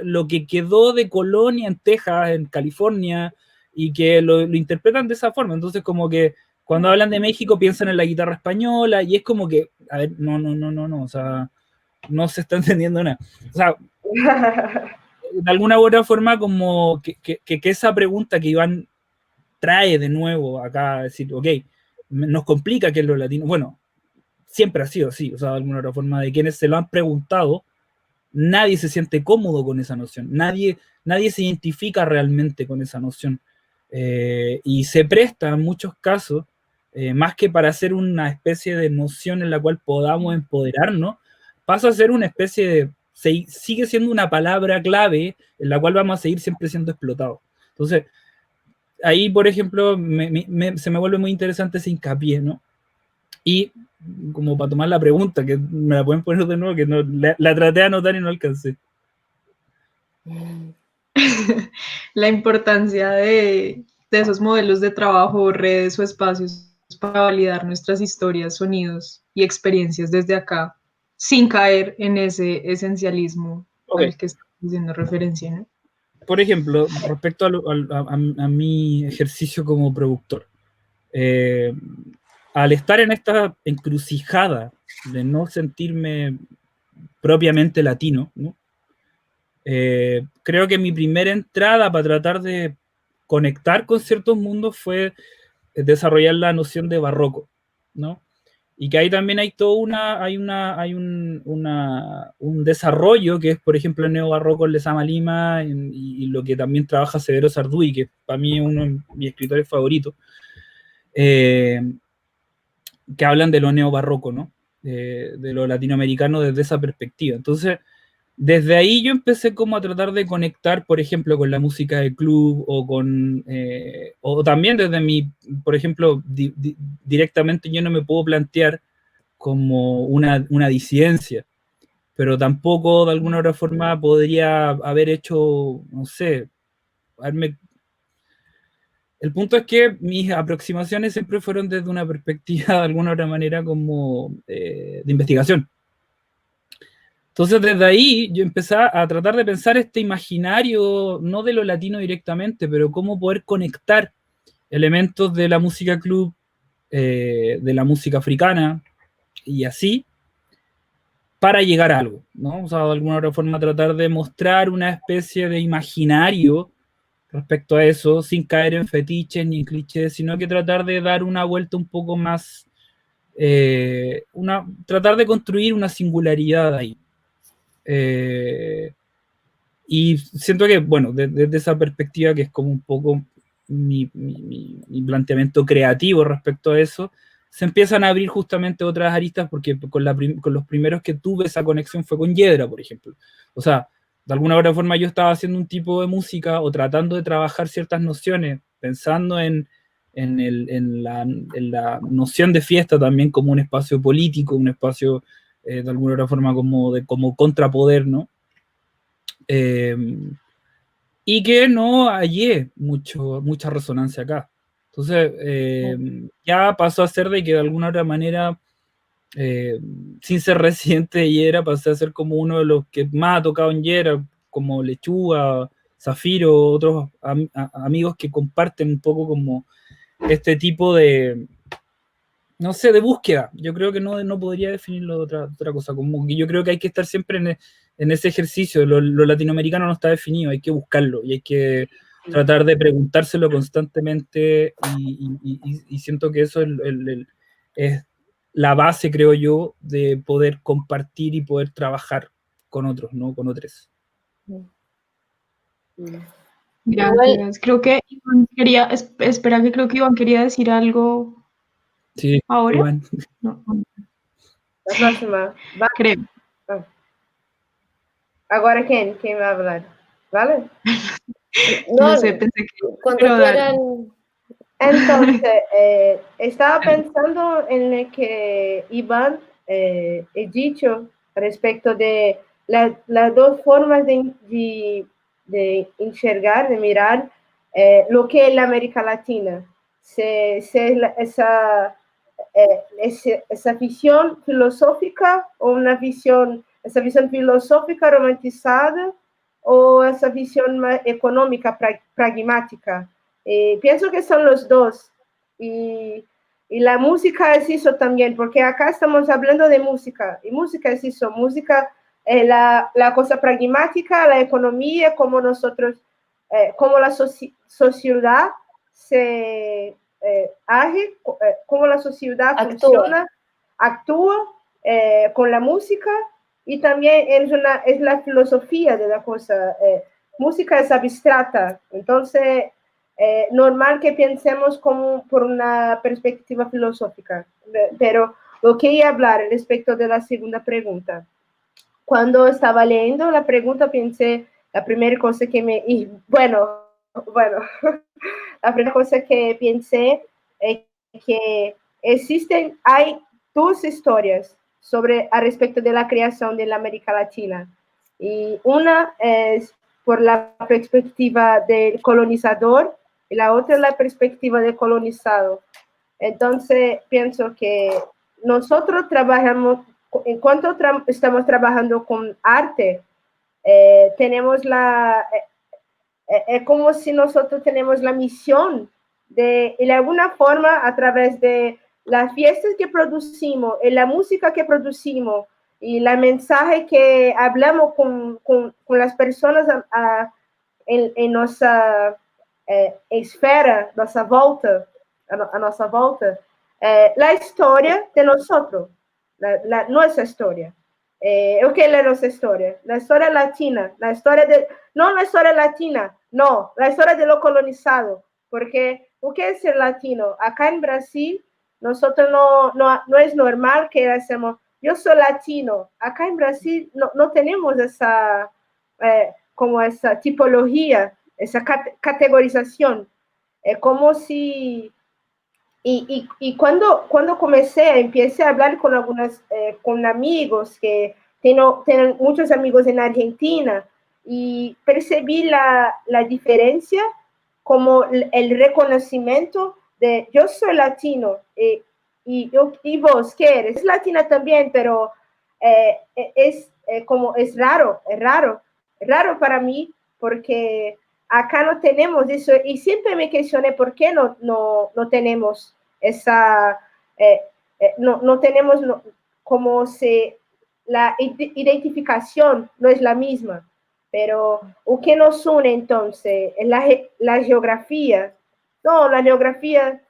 Speaker 5: lo que quedó de colonia en Texas, en California, y que lo interpretan de esa forma. Entonces, como que cuando hablan de México piensan en la guitarra española, y es como que, a ver, no, o sea, no se está entendiendo nada. O sea, de alguna u otra forma, como que esa pregunta que Iván trae de nuevo acá, a decir, ok, nos complica que es lo latino. Bueno, siempre ha sido así, o sea, de alguna u otra forma, de quienes se lo han preguntado, nadie se siente cómodo con esa noción, nadie se identifica realmente con esa noción. Y se presta en muchos casos, más que para hacer una especie de noción en la cual podamos empoderarnos, pasa a ser una especie de sigue siendo una palabra clave en la cual vamos a seguir siempre siendo explotados. Entonces, ahí, por ejemplo, se me vuelve muy interesante ese hincapié, ¿no? Y como para tomar la pregunta, que me la pueden poner de nuevo, que no, la traté de anotar y no alcancé.
Speaker 1: La importancia de esos modelos de trabajo, redes o espacios para validar nuestras historias, sonidos y experiencias desde acá, sin caer en ese esencialismo al que estamos haciendo referencia, ¿no?
Speaker 5: Por ejemplo, respecto a mi ejercicio como productor, al estar en esta encrucijada de no sentirme propiamente latino, ¿no? Creo que mi primera entrada para tratar de conectar con ciertos mundos fue desarrollar la noción de barroco, ¿no? Y que ahí también hay un desarrollo que es, por ejemplo, el neobarroco en Lezama Lima y lo que también trabaja Severo Sarduy, que para mí es uno de mis escritores favoritos, que hablan de lo neobarroco, ¿no? De lo latinoamericano desde esa perspectiva. Entonces, desde ahí yo empecé como a tratar de conectar, por ejemplo, con la música de club o también desde por ejemplo, directamente yo no me puedo plantear como una disidencia, pero tampoco de alguna otra forma podría haber hecho, no sé, el punto es que mis aproximaciones siempre fueron desde una perspectiva de alguna otra manera como de investigación. Entonces desde ahí yo empecé a tratar de pensar este imaginario, no de lo latino directamente, pero cómo poder conectar elementos de la música club, de la música africana y así, para llegar a algo, ¿no? O sea, de alguna otra forma tratar de mostrar una especie de imaginario respecto a eso, sin caer en fetiches ni en clichés, sino que tratar de dar una vuelta un poco más, tratar de construir una singularidad ahí. Y siento que, bueno, desde esa perspectiva, que es como un poco mi planteamiento creativo respecto a eso, se empiezan a abrir justamente otras aristas, porque con los primeros que tuve esa conexión fue con Yedra, por ejemplo. O sea, de alguna otra forma yo estaba haciendo un tipo de música o tratando de trabajar ciertas nociones, pensando en la noción de fiesta también como un espacio político, un espacio de alguna otra forma como contrapoder, ¿no? y que no hallé mucha resonancia acá. Entonces, ya pasó a ser de que de alguna otra manera, sin ser residente de Yera, pasé a ser como uno de los que más ha tocado en Yera, como Lechuga, Zafiro, otros amigos que comparten un poco como este tipo de, no sé, de búsqueda. Yo creo que no podría definirlo de otra cosa, como que yo creo que hay que estar siempre en ese ejercicio. Lo latinoamericano no está definido, hay que buscarlo y hay que tratar de preguntárselo constantemente, y siento que eso es la base, creo yo, de poder compartir y poder trabajar con otros, ¿no? Con otros.
Speaker 1: Gracias. Creo que Iván quería, espera, que creo que Iván quería decir algo
Speaker 5: Sí,
Speaker 1: ahora.
Speaker 5: Iván.
Speaker 1: No,
Speaker 4: La próxima.
Speaker 1: creo.
Speaker 4: Agora quem vai falar? Vale?
Speaker 1: No sé, pensé que...
Speaker 2: Cuando
Speaker 1: pero dale.
Speaker 2: quieran.
Speaker 4: Entonces, estaba pensando en lo que Iván he dicho respecto de las dos formas de enxergar, de mirar lo que es la América Latina. Esa visión filosófica o esa visión filosófica romantizada o esa visión más económica, pragmática. Pienso que son los dos. Y la música es eso también, porque acá estamos hablando de música, y música es eso, música es la cosa pragmática, la economía, como nosotros, como la sociedad se age, cómo la sociedad funciona, actúa con la música, y también es la filosofía de la cosa. Música es abstracta, entonces normal que pensemos como por una perspectiva filosófica, pero lo que iba a hablar respecto de la segunda pregunta. Cuando estaba leyendo la pregunta pensé, la primera cosa que bueno, la primera cosa que pensé es que hay dos historias a respecto de la creación de la América Latina. Y una es por la perspectiva del colonizador y la otra es la perspectiva del colonizado. Entonces, pienso que nosotros trabajamos, en cuanto estamos trabajando con arte, tenemos es como si nosotros tenemos la misión de alguna forma, a través de las fiestas que producimos, la música que producimos y la mensaje que hablamos con las personas en nuestra esfera, nossa volta, a nossa volta, la história de nosotros, nuestra historia. O que é nossa história? La historia latina, la historia de, no la historia latina, no, la historia de lo colonizado, porque o que es ser latino? Acá en Brasil, nosotros no es normal que hacemos, yo soy latino. Acá en Brasil no tenemos esa, como esa tipología, esa categorización. Como si... Y cuando empecé a hablar con con amigos que tengo muchos amigos en Argentina, y percibí la diferencia, como el reconocimiento de yo soy latino, y vos, ¿qué eres? Es latina también, pero es raro para mí, porque acá no tenemos eso, y siempre me cuestioné por qué no tenemos esa, no tenemos, como si la identificación no es la misma, pero ¿o qué nos une entonces? La geografía. No, la geografía,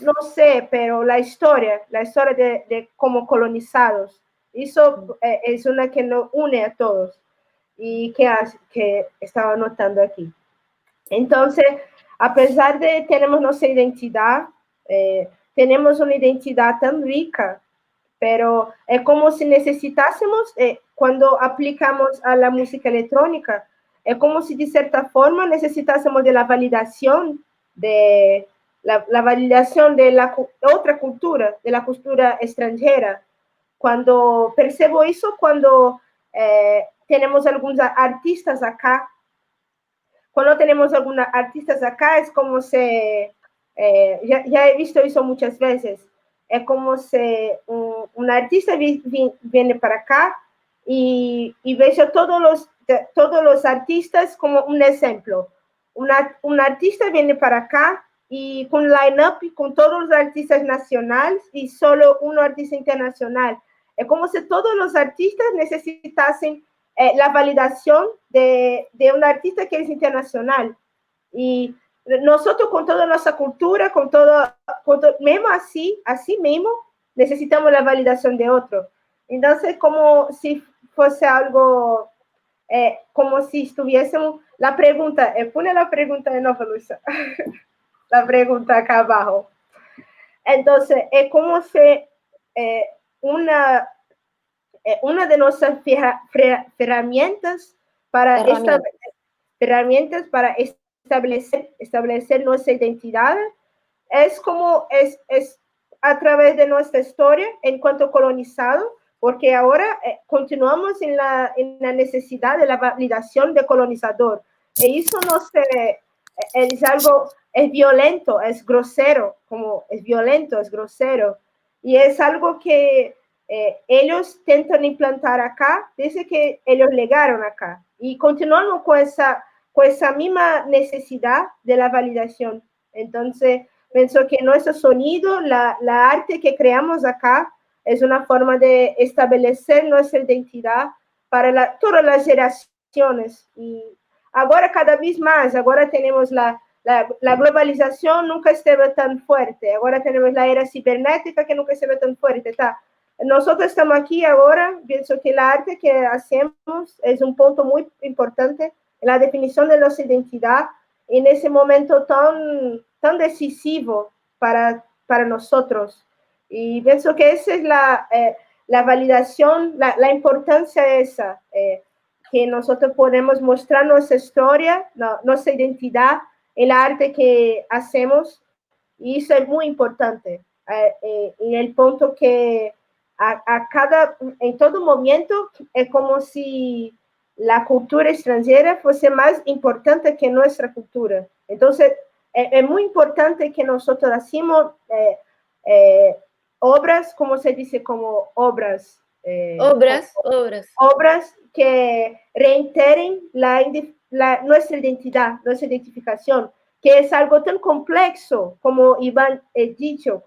Speaker 4: no sé, pero la historia de como colonizados, eso es una que nos une a todos, y que estaba notando aquí. Entonces, a pesar de tenemos nuestra identidad, tenemos una identidad tan rica, pero es como si necesitásemos, cuando aplicamos a la música electrónica, es como si de cierta forma necesitásemos de la validación de la validación de la otra cultura, de la cultura extranjera. Cuando percebo eso, cuando tenemos algunos artistas acá. Cuando tenemos algunos artistas acá, es como se, ya he visto eso muchas veces, es como si un artista viene para acá y veo todos los artistas como un ejemplo. Un artista viene para acá y con line-up con todos los artistas nacionales y solo un artista internacional. Es como si todos los artistas necesitasen la validación de un artista que es internacional. Y nosotros con toda nuestra cultura, con todo mismo así mismo, necesitamos la validación de otro. Entonces, como si fuese algo, como si estuviésemos, la pregunta, pone la pregunta de nuevo, Luisa, la pregunta acá abajo. Entonces, es como si una de nuestras herramientas para establecer nuestra identidad es como es a través de nuestra historia en cuanto colonizado, porque ahora continuamos en la necesidad de la validación del colonizador. Y eso no es algo, es violento, es grosero, como es violento, es grosero. Y es algo que ellos intentan implantar acá desde que ellos llegaron acá. Y continuamos con esa misma necesidad de la validación. Entonces, pienso que nuestro sonido, la arte que creamos acá, es una forma de establecer nuestra identidad para todas las generaciones. Y ahora cada vez más, ahora tenemos la globalización nunca estuvo tan fuerte, ahora tenemos la era cibernética que nunca estuvo tan fuerte. Nosotros estamos aquí ahora, pienso que el arte que hacemos es un punto muy importante en la definición de nuestra identidad en ese momento tan decisivo para nosotros. Y pienso que esa es la validación, la importancia esa, que nosotros podemos mostrar nuestra historia, nuestra identidad, el arte que hacemos, y eso es muy importante. En el punto que en todo momento es como si la cultura extranjera fuese más importante que nuestra cultura. Entonces, es muy importante que nosotros hacemos obras, como se dice, como obras. Obras que reiteren nuestra identidad, nuestra identificación, que es algo tan complejo como Iván dicho,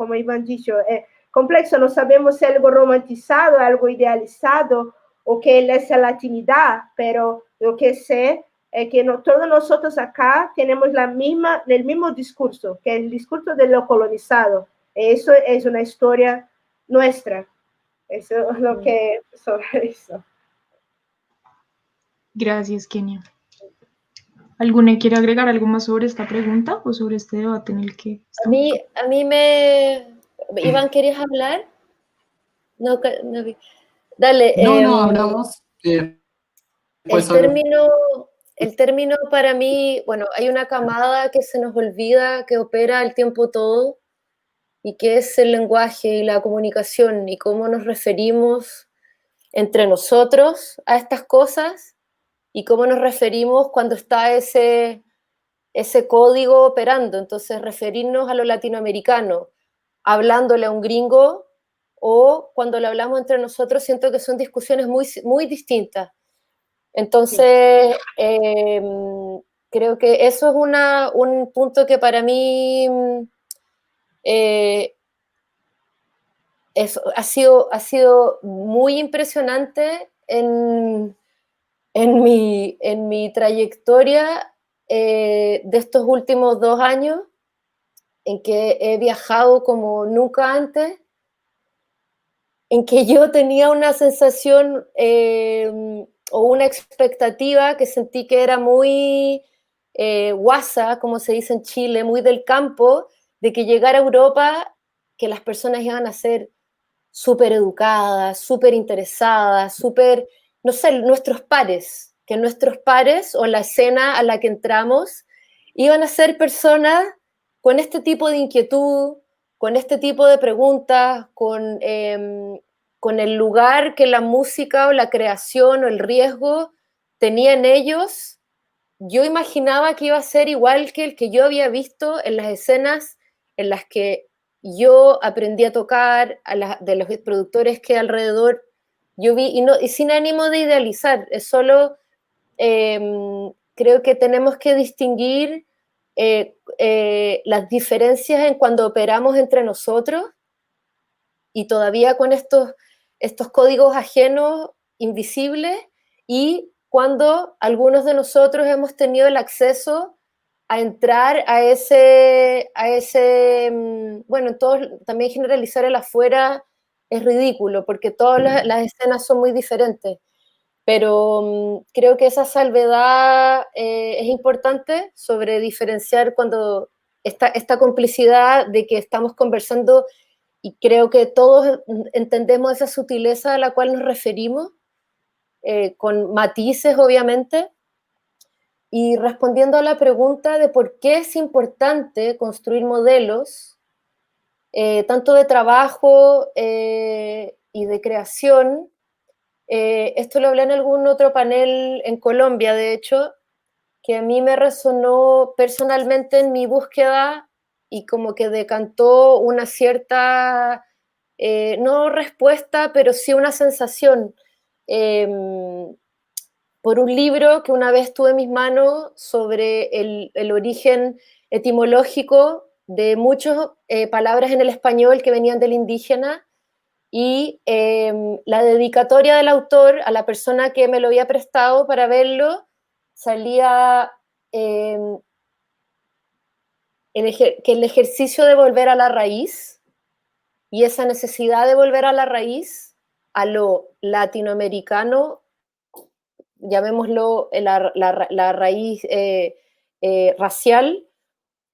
Speaker 4: complejo, no sabemos si es algo romantizado, algo idealizado, o que es la latinidad, pero lo que sé es que todos nosotros acá tenemos el mismo discurso, que es el discurso de lo colonizado. Eso es una historia nuestra. Eso es lo que sobre eso.
Speaker 1: Gracias, Kenia. ¿Alguna quiere agregar algo más sobre esta pregunta o sobre este debate en el que estamos?
Speaker 2: A mí me... Iván, ¿querías hablar? No, dale.
Speaker 3: No, hablamos.
Speaker 2: El término para mí, bueno, hay una camada que se nos olvida, que opera el tiempo todo, y que es el lenguaje y la comunicación, y cómo nos referimos entre nosotros a estas cosas, y cómo nos referimos cuando está ese código operando. Entonces, referirnos a lo latinoamericano, hablándole a un gringo, o cuando lo hablamos entre nosotros, siento que son discusiones muy, muy distintas. Entonces, creo que eso es un punto que para mí ha sido muy impresionante en mi trayectoria de estos últimos 2 años, en que he viajado como nunca antes, en que yo tenía una sensación o una expectativa que sentí que era muy guasa, como se dice en Chile, muy del campo, de que llegara a Europa, que las personas iban a ser súper educadas, súper interesadas, súper, no sé, nuestros pares, que nuestros pares o la escena a la que entramos iban a ser personas con este tipo de inquietud, con este tipo de preguntas, con con el lugar que la música o la creación o el riesgo tenía en ellos, yo imaginaba que iba a ser igual que el que yo había visto en las escenas en las que yo aprendí a tocar, de los productores que alrededor yo vi, y sin ánimo de idealizar, es solo, creo que tenemos que distinguir las diferencias en cuando operamos entre nosotros, y todavía con estos códigos ajenos, invisibles, y cuando algunos de nosotros hemos tenido el acceso a entrar a ese bueno, también generalizar el afuera es ridículo, porque todas las escenas son muy diferentes, pero creo que esa salvedad es importante sobre diferenciar cuando esta complicidad de que estamos conversando, y creo que todos entendemos esa sutileza a la cual nos referimos, con matices, obviamente. Y respondiendo a la pregunta de por qué es importante construir modelos, tanto de trabajo y de creación, esto lo hablé en algún otro panel en Colombia, de hecho, que a mí me resonó personalmente en mi búsqueda y como que decantó una cierta, no respuesta, pero sí una sensación, por un libro que una vez tuve en mis manos sobre el origen etimológico de muchas palabras en el español que venían del indígena, y la dedicatoria del autor a la persona que me lo había prestado para verlo, salía que el ejercicio de volver a la raíz, y esa necesidad de volver a la raíz, a lo latinoamericano, llamémoslo la raíz racial,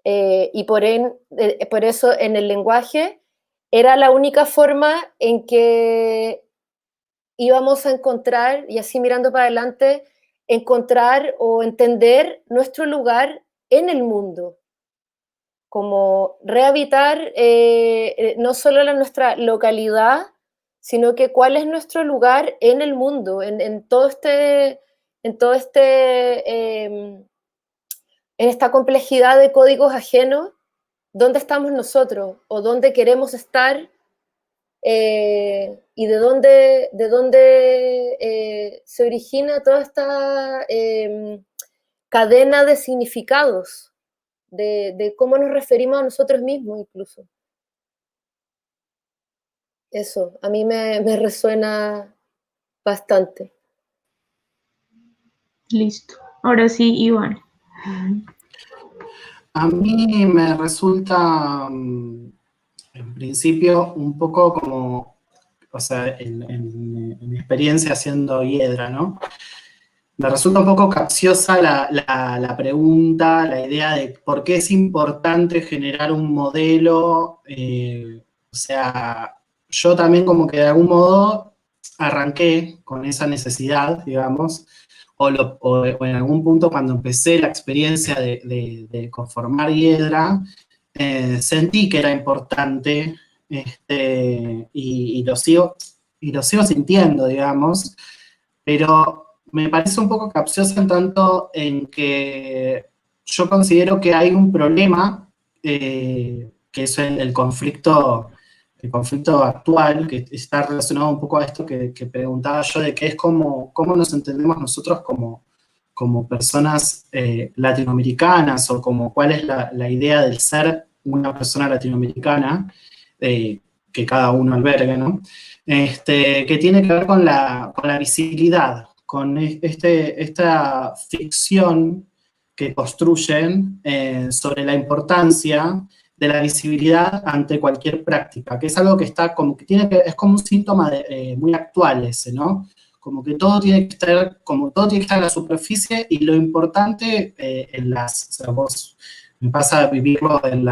Speaker 2: y por eso en el lenguaje era la única forma en que íbamos a encontrar, y así mirando para adelante, encontrar o entender nuestro lugar en el mundo, como rehabitar no solo nuestra localidad, sino que cuál es nuestro lugar en el mundo, en esta complejidad de códigos ajenos, dónde estamos nosotros o dónde queremos estar, y de dónde se origina toda esta cadena de significados, de cómo nos referimos a nosotros mismos incluso. Eso, a mí me resuena bastante.
Speaker 1: Listo. Ahora sí, Iván.
Speaker 3: A mí me resulta, en principio, un poco como, o sea, en mi experiencia haciendo hiedra, ¿no? Me resulta un poco capciosa la pregunta, la idea de por qué es importante generar un modelo. O sea, yo también como que de algún modo arranqué con esa necesidad, digamos, o en algún punto cuando empecé la experiencia de conformar hiedra, sentí que era importante, y lo sigo sintiendo, digamos, pero me parece un poco capciosa en tanto en que yo considero que hay un problema, que es el conflicto actual, que está relacionado un poco a esto que preguntaba yo, de que es cómo nos entendemos nosotros como personas latinoamericanas, o como cuál es la idea del ser una persona latinoamericana, que cada uno alberga, ¿no? Que tiene que ver con la visibilidad, con esta ficción que construyen sobre la importancia de la visibilidad ante cualquier práctica, que es algo que está como que es como un síntoma muy actual ese, ¿no? Como que todo tiene que estar en la superficie, y lo importante o sea, me pasa vivirlo en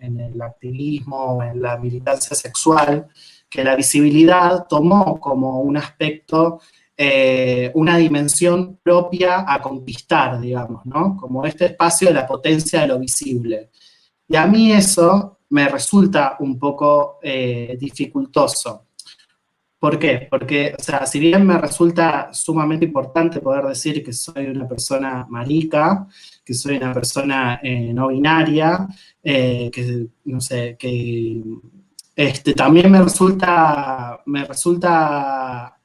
Speaker 3: el activismo, en la militancia sexual, que la visibilidad tomó como un aspecto, una dimensión propia a conquistar, digamos, ¿no? Como este espacio de la potencia de lo visible. Y a mí eso me resulta un poco dificultoso. ¿Por qué? Porque, o sea, si bien me resulta sumamente importante poder decir que soy una persona marica, que soy una persona no binaria, que, no sé, que también me resulta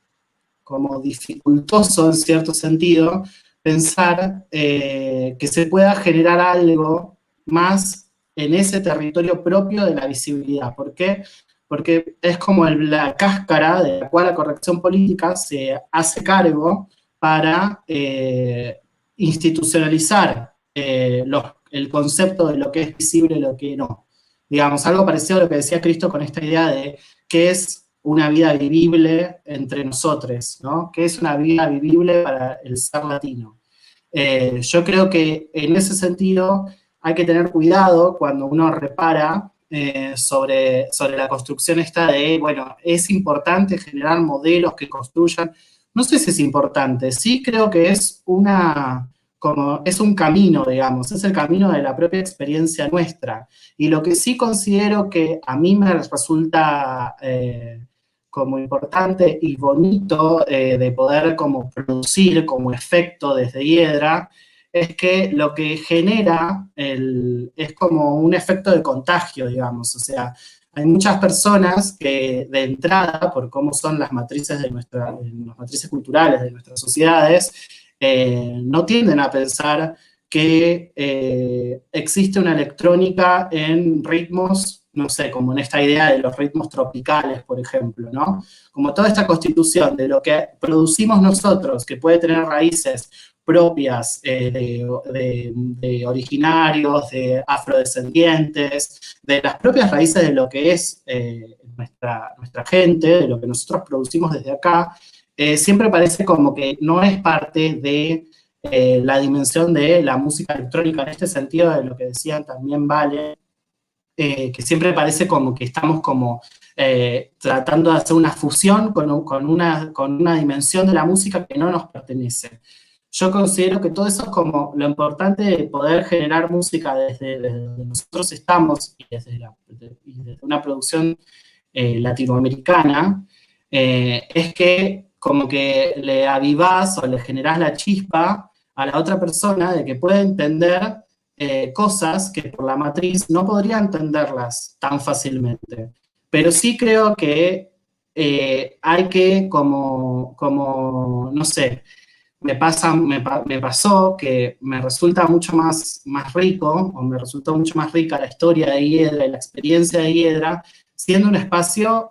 Speaker 3: como dificultoso en cierto sentido pensar que se pueda generar algo más en ese territorio propio de la visibilidad. ¿Por qué? Porque es como la cáscara de la cual la corrección política se hace cargo para institucionalizar el concepto de lo que es visible y lo que no. Digamos, algo parecido a lo que decía Cristo con esta idea de qué es una vida vivible entre nosotros, ¿no? ¿Qué es una vida vivible para el ser latino? Yo creo que en ese sentido hay que tener cuidado cuando uno repara sobre la construcción esta de, bueno, es importante generar modelos que construyan. No sé si es importante, sí creo que es es un camino, digamos, es el camino de la propia experiencia nuestra. Y lo que sí considero que a mí me resulta como importante y bonito de poder como producir como efecto desde Hiedra, es que lo que genera es como un efecto de contagio, digamos. O sea, hay muchas personas que de entrada, por cómo son las matrices las matrices culturales de nuestras sociedades, no tienden a pensar que existe una electrónica en ritmos, no sé, como en esta idea de los ritmos tropicales, por ejemplo, ¿no? Como toda esta constitución de lo que producimos nosotros, que puede tener raíces propias de originarios, de afrodescendientes, de las propias raíces de lo que es nuestra gente, de lo que nosotros producimos desde acá, siempre parece como que no es parte de la dimensión de la música electrónica, en este sentido de lo que decían también Vale, que siempre parece como que estamos como tratando de hacer una fusión con una dimensión de la música que no nos pertenece. Yo considero que todo eso es como lo importante de poder generar música desde donde nosotros estamos y desde una producción latinoamericana, es que como que le avivás o le generás la chispa a la otra persona de que puede entender cosas que por la matriz no podría entenderlas tan fácilmente. Pero sí creo que hay que no sé, me pasó que me resulta mucho más rico, o me resultó mucho más rica la historia de Hiedra y la experiencia de Hiedra, siendo un espacio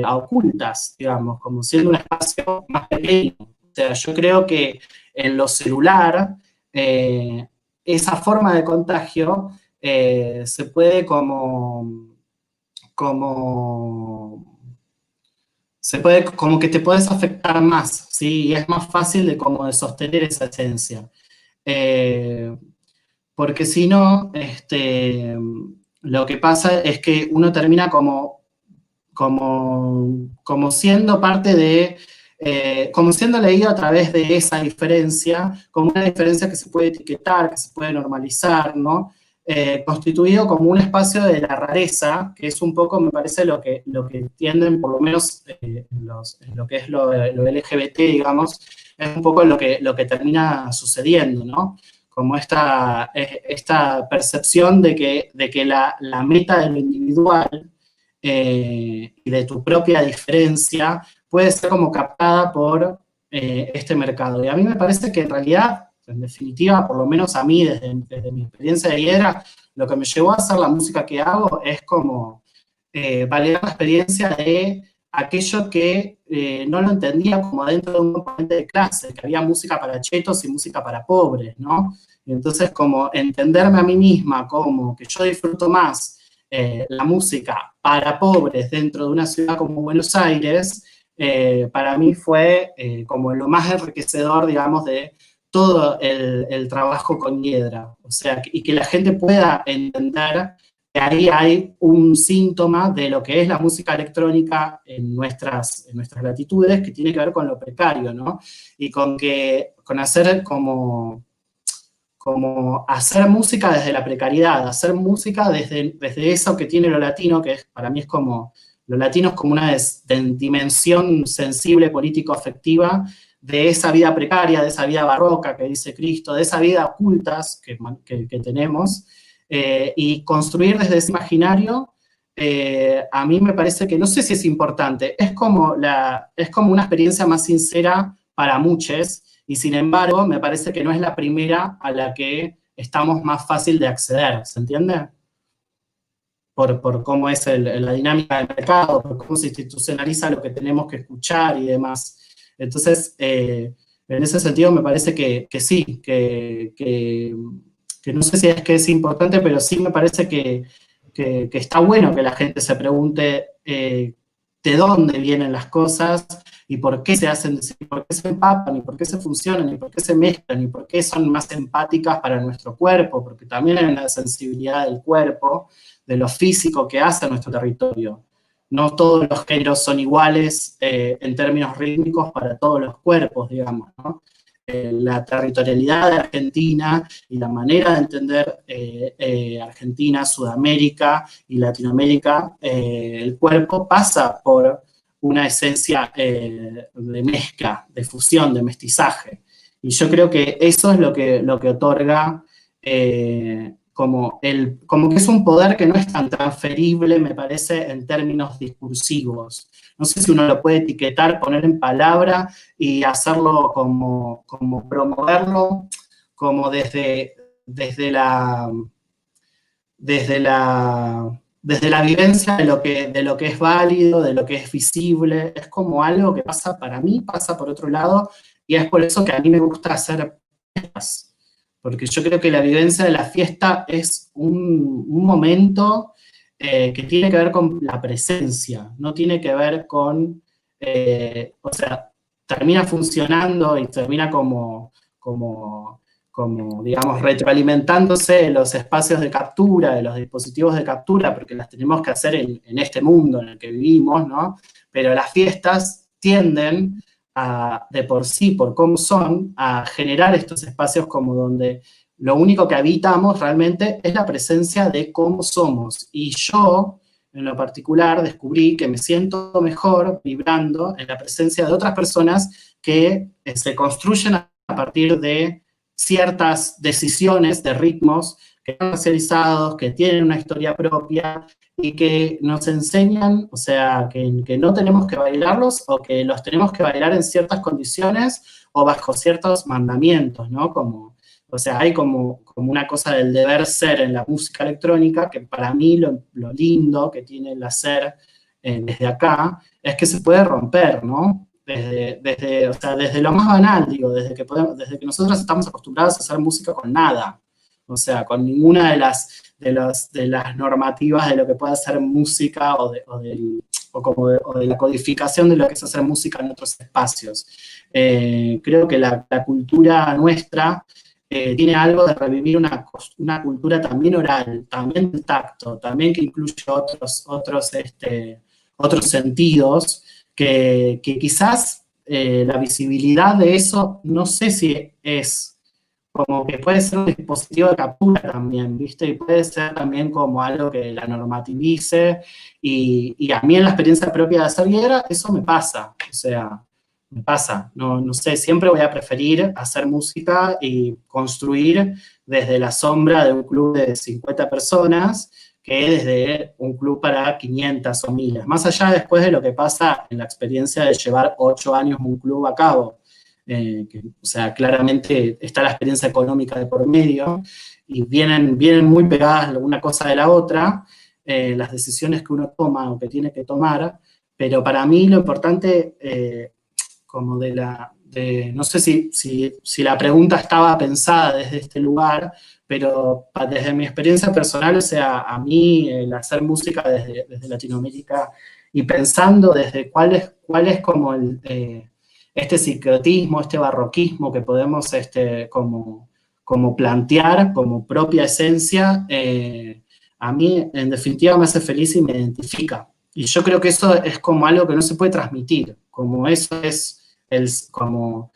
Speaker 3: a ocultas, digamos, como siendo un espacio más pequeño. O sea, yo creo que en lo celular, esa forma de contagio se puede como como que te puedes afectar más, ¿sí? Y es más fácil de sostener esa esencia. Eh, Porque si no, lo que pasa es que uno termina como siendo parte como siendo leído a través de esa diferencia, como una diferencia que se puede etiquetar, que se puede normalizar, ¿no? Constituido como un espacio de la rareza, que es un poco, me parece, lo que tienden, por lo menos en lo que es lo LGBT, digamos, es un poco lo que termina sucediendo, ¿no? Como esta percepción de que la meta de lo individual y de tu propia diferencia puede ser como captada por este mercado. Y a mí me parece que en realidad, en definitiva, por lo menos a mí, desde mi experiencia de Hiedra, lo que me llevó a hacer la música que hago es como validar la experiencia de aquello que no lo entendía como dentro de un componente de clase, que había música para chetos y música para pobres, ¿no? Y entonces como entenderme a mí misma como que yo disfruto más la música para pobres dentro de una ciudad como Buenos Aires, para mí fue como lo más enriquecedor, digamos, de todo el trabajo con Hiedra. O sea, y que la gente pueda entender que ahí hay un síntoma de lo que es la música electrónica en nuestras latitudes, que tiene que ver con lo precario, ¿no? Y con hacer como hacer música desde la precariedad, hacer música desde eso que tiene lo latino, que para mí es como lo latino es como una dimensión sensible, político-afectiva, de esa vida precaria, de esa vida barroca que dice Cristo, de esa vida ocultas que tenemos, y construir desde ese imaginario, a mí me parece que, no sé si es importante, es como una experiencia más sincera para muchos, y sin embargo, me parece que no es la primera a la que estamos más fácil de acceder, ¿se entiende? Por cómo es la dinámica del mercado, por cómo se institucionaliza lo que tenemos que escuchar y demás. Entonces, en ese sentido me parece que sí, que no sé si es que es importante, pero sí me parece que está bueno que la gente se pregunte de dónde vienen las cosas y por qué se hacen, y por qué se empapan, y por qué se funcionan, y por qué se mezclan, y por qué son más empáticas para nuestro cuerpo, porque también hay una sensibilidad del cuerpo, de lo físico que hace a nuestro territorio. No todos los géneros son iguales en términos rítmicos para todos los cuerpos, digamos, ¿no? La territorialidad de Argentina y la manera de entender Argentina, Sudamérica y Latinoamérica, el cuerpo pasa por una esencia de mezcla, de fusión, de mestizaje. Y yo creo que eso es lo que otorga como que es un poder que no es tan transferible, me parece, en términos discursivos. No sé si uno lo puede etiquetar, poner en palabra y hacerlo como promoverlo, como desde la vivencia de lo que es válido, de lo que es visible. Es como algo que pasa para mí, pasa por otro lado, y es por eso que a mí me gusta hacer fiestas. Porque yo creo que la vivencia de la fiesta es un momento que tiene que ver con la presencia, no tiene que ver con, o sea, termina funcionando y termina como digamos, retroalimentándose los espacios de captura, de los dispositivos de captura, porque las tenemos que hacer en este mundo en el que vivimos, ¿no? Pero las fiestas tienden de por sí, por cómo son, a generar estos espacios como donde lo único que habitamos realmente es la presencia de cómo somos. Y yo, en lo particular, descubrí que me siento mejor vibrando en la presencia de otras personas que se construyen a partir de ciertas decisiones de ritmos que están racializados, que tienen una historia propia y que nos enseñan, o sea, que no tenemos que bailarlos o que los tenemos que bailar en ciertas condiciones o bajo ciertos mandamientos, ¿no? O sea, hay como una cosa del deber ser en la música electrónica que para mí lo lindo que tiene el hacer desde acá es que se puede romper, ¿no? Desde lo más banal, digo, desde que nosotros estamos acostumbrados a hacer música con nada, o sea, con ninguna de las normativas de lo que puede hacer música o de la codificación de lo que es hacer música en otros espacios. Creo que la cultura nuestra tiene algo de revivir una cultura también oral, también de tacto, también que incluye otros sentidos, que quizás la visibilidad de eso, no sé si es como que puede ser un dispositivo de captura también, ¿viste? Y puede ser también como algo que la normativice, y a mí en la experiencia propia de hacer guerra, eso me pasa, o sea, me pasa, no sé, siempre voy a preferir hacer música y construir desde la sombra de un club de 50 personas, que desde un club para 500 o 1000, más allá después de lo que pasa en la experiencia de llevar 8 años un club a cabo. O sea, claramente está la experiencia económica de por medio, y vienen muy pegadas una cosa de la otra, las decisiones que uno toma o que tiene que tomar, pero para mí lo importante, no sé si la pregunta estaba pensada desde este lugar, pero desde mi experiencia personal, o sea, a mí el hacer música desde Latinoamérica y pensando desde cuál es como este sincretismo, este barroquismo que podemos como plantear como propia esencia, a mí en definitiva me hace feliz y me identifica. Y yo creo que eso es como algo que no se puede transmitir, como eso es como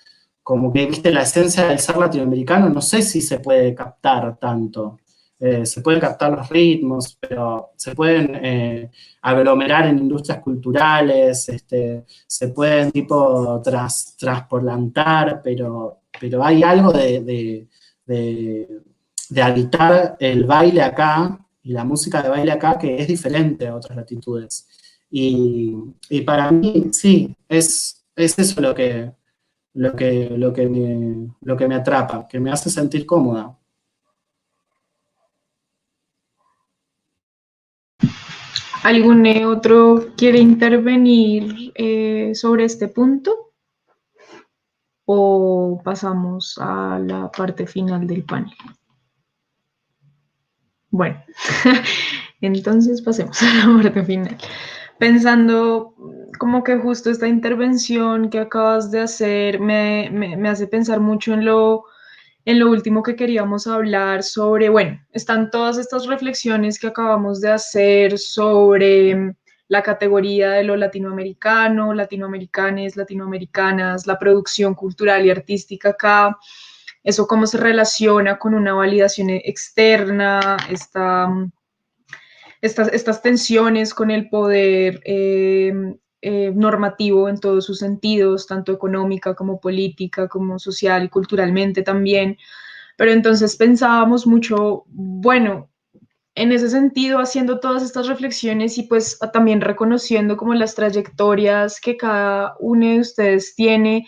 Speaker 3: que, viste, la esencia del ser latinoamericano, no sé si se puede captar tanto. se pueden captar los ritmos, pero se pueden aglomerar en industrias culturales, se pueden tipo trasplantar, pero hay algo de habitar el baile acá y la música de baile acá que es diferente a otras latitudes. Y para mí, sí, es eso lo que me atrapa, que me hace sentir cómoda.
Speaker 1: ¿Algún otro quiere intervenir sobre este punto? ¿O pasamos a la parte final del panel? Bueno, entonces pasemos a la parte final. Pensando como que justo esta intervención que acabas de hacer me hace pensar mucho en lo último que queríamos hablar sobre, bueno, están todas estas reflexiones que acabamos de hacer sobre la categoría de lo latinoamericano, latinoamericanes, latinoamericanas, la producción cultural y artística acá, eso cómo se relaciona con una validación externa, estas tensiones con el poder normativo en todos sus sentidos, tanto económica como política, como social y culturalmente también. Pero entonces pensábamos mucho, bueno, en ese sentido, haciendo todas estas reflexiones y pues también reconociendo como las trayectorias que cada uno de ustedes tiene,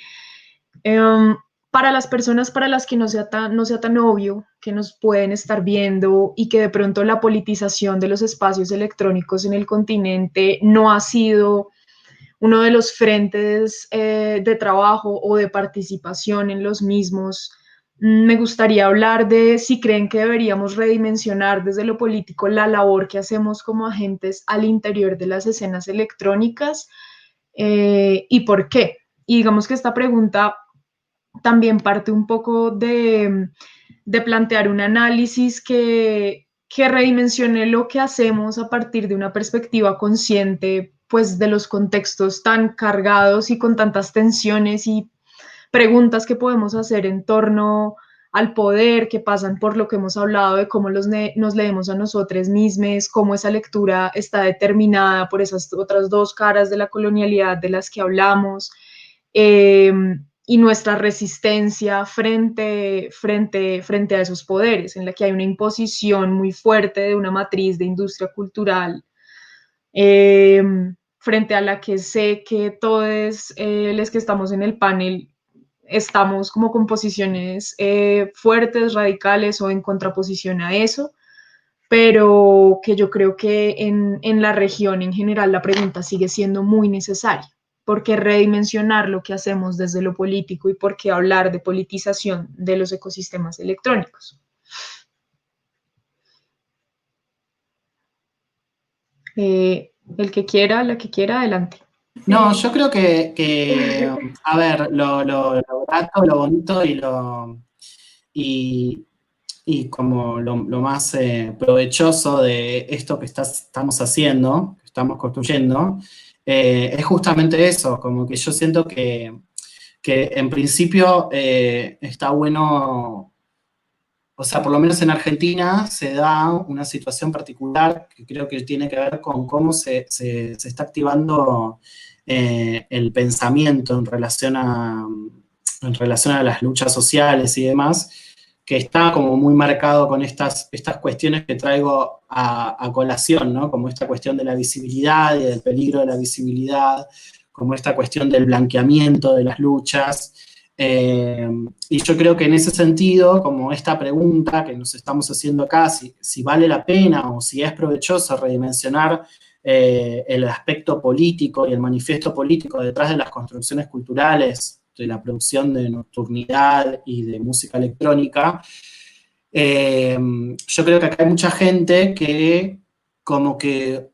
Speaker 1: para las personas para las que no sea tan obvio que nos pueden estar viendo y que de pronto la politización de los espacios electrónicos en el continente no ha sido uno de los frentes de trabajo o de participación en los mismos. Me gustaría hablar de si creen que deberíamos redimensionar desde lo político la labor que hacemos como agentes al interior de las escenas electrónicas y por qué. Y digamos que esta pregunta también parte un poco de plantear un análisis que redimensione lo que hacemos a partir de una perspectiva consciente, pues de los contextos tan cargados y con tantas tensiones y preguntas que podemos hacer en torno al poder, que pasan por lo que hemos hablado de cómo nos leemos a nosotros mismos, cómo esa lectura está determinada por esas otras dos caras de la colonialidad de las que hablamos, y nuestra resistencia frente a esos poderes, en la que hay una imposición muy fuerte de una matriz de industria cultural, eh, frente a la que sé que todos los que estamos en el panel estamos como con posiciones fuertes, radicales o en contraposición a eso, pero que yo creo que en la región en general la pregunta sigue siendo muy necesaria. ¿Por qué redimensionar lo que hacemos desde lo político y por qué hablar de politización de los ecosistemas electrónicos? El que quiera, la que quiera, adelante.
Speaker 3: No, yo creo a ver, lo grato, lo bonito y como lo más provechoso de esto que estamos haciendo, que estamos construyendo, es justamente eso, como que yo siento que en principio está bueno, o sea, por lo menos en Argentina se da una situación particular que creo que tiene que ver con cómo se está activando el pensamiento en relación a las luchas sociales y demás, que está como muy marcado con estas cuestiones que traigo a colación, ¿no? Como esta cuestión de la visibilidad y del peligro de la visibilidad, como esta cuestión del blanqueamiento de las luchas. Y yo creo que en ese sentido, como esta pregunta que nos estamos haciendo acá, si vale la pena o si es provechoso redimensionar el aspecto político y el manifiesto político detrás de las construcciones culturales, de la producción de nocturnidad y de música electrónica, yo creo que acá hay mucha gente que como que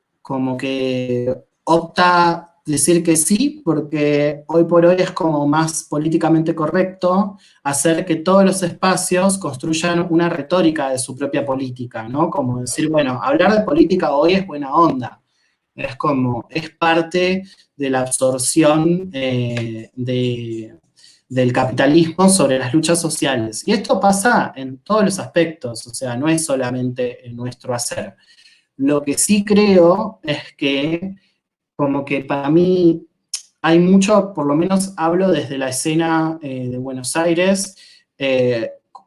Speaker 3: opta decir que sí, porque hoy por hoy es como más políticamente correcto hacer que todos los espacios construyan una retórica de su propia política, ¿no? Como decir, bueno, hablar de política hoy es buena onda, es parte de la absorción de del capitalismo sobre las luchas sociales. Y esto pasa en todos los aspectos, o sea, no es solamente en nuestro hacer. Lo que sí creo es que, como que para mí hay mucho, por lo menos hablo desde la escena de Buenos Aires,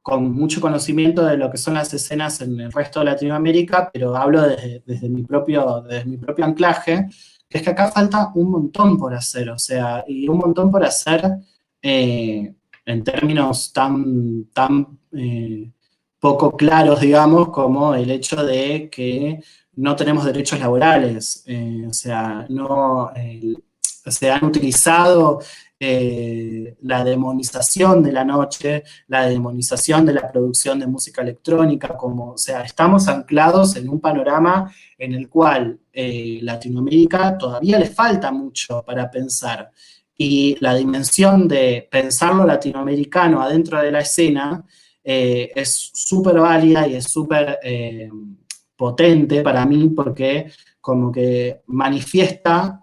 Speaker 3: con mucho conocimiento de lo que son las escenas en el resto de Latinoamérica, pero hablo desde mi propio anclaje, que es que acá falta un montón por hacer, o sea, y un montón por hacer en términos tan poco claros, digamos, como el hecho de que no tenemos derechos laborales, o sea, no, se han utilizado la demonización de la noche, la demonización de la producción de música electrónica, como, o sea, estamos anclados en un panorama en el cual Latinoamérica todavía le falta mucho para pensar. Y la dimensión de pensar lo latinoamericano adentro de la escena es súper válida y es súper potente para mí porque como que manifiesta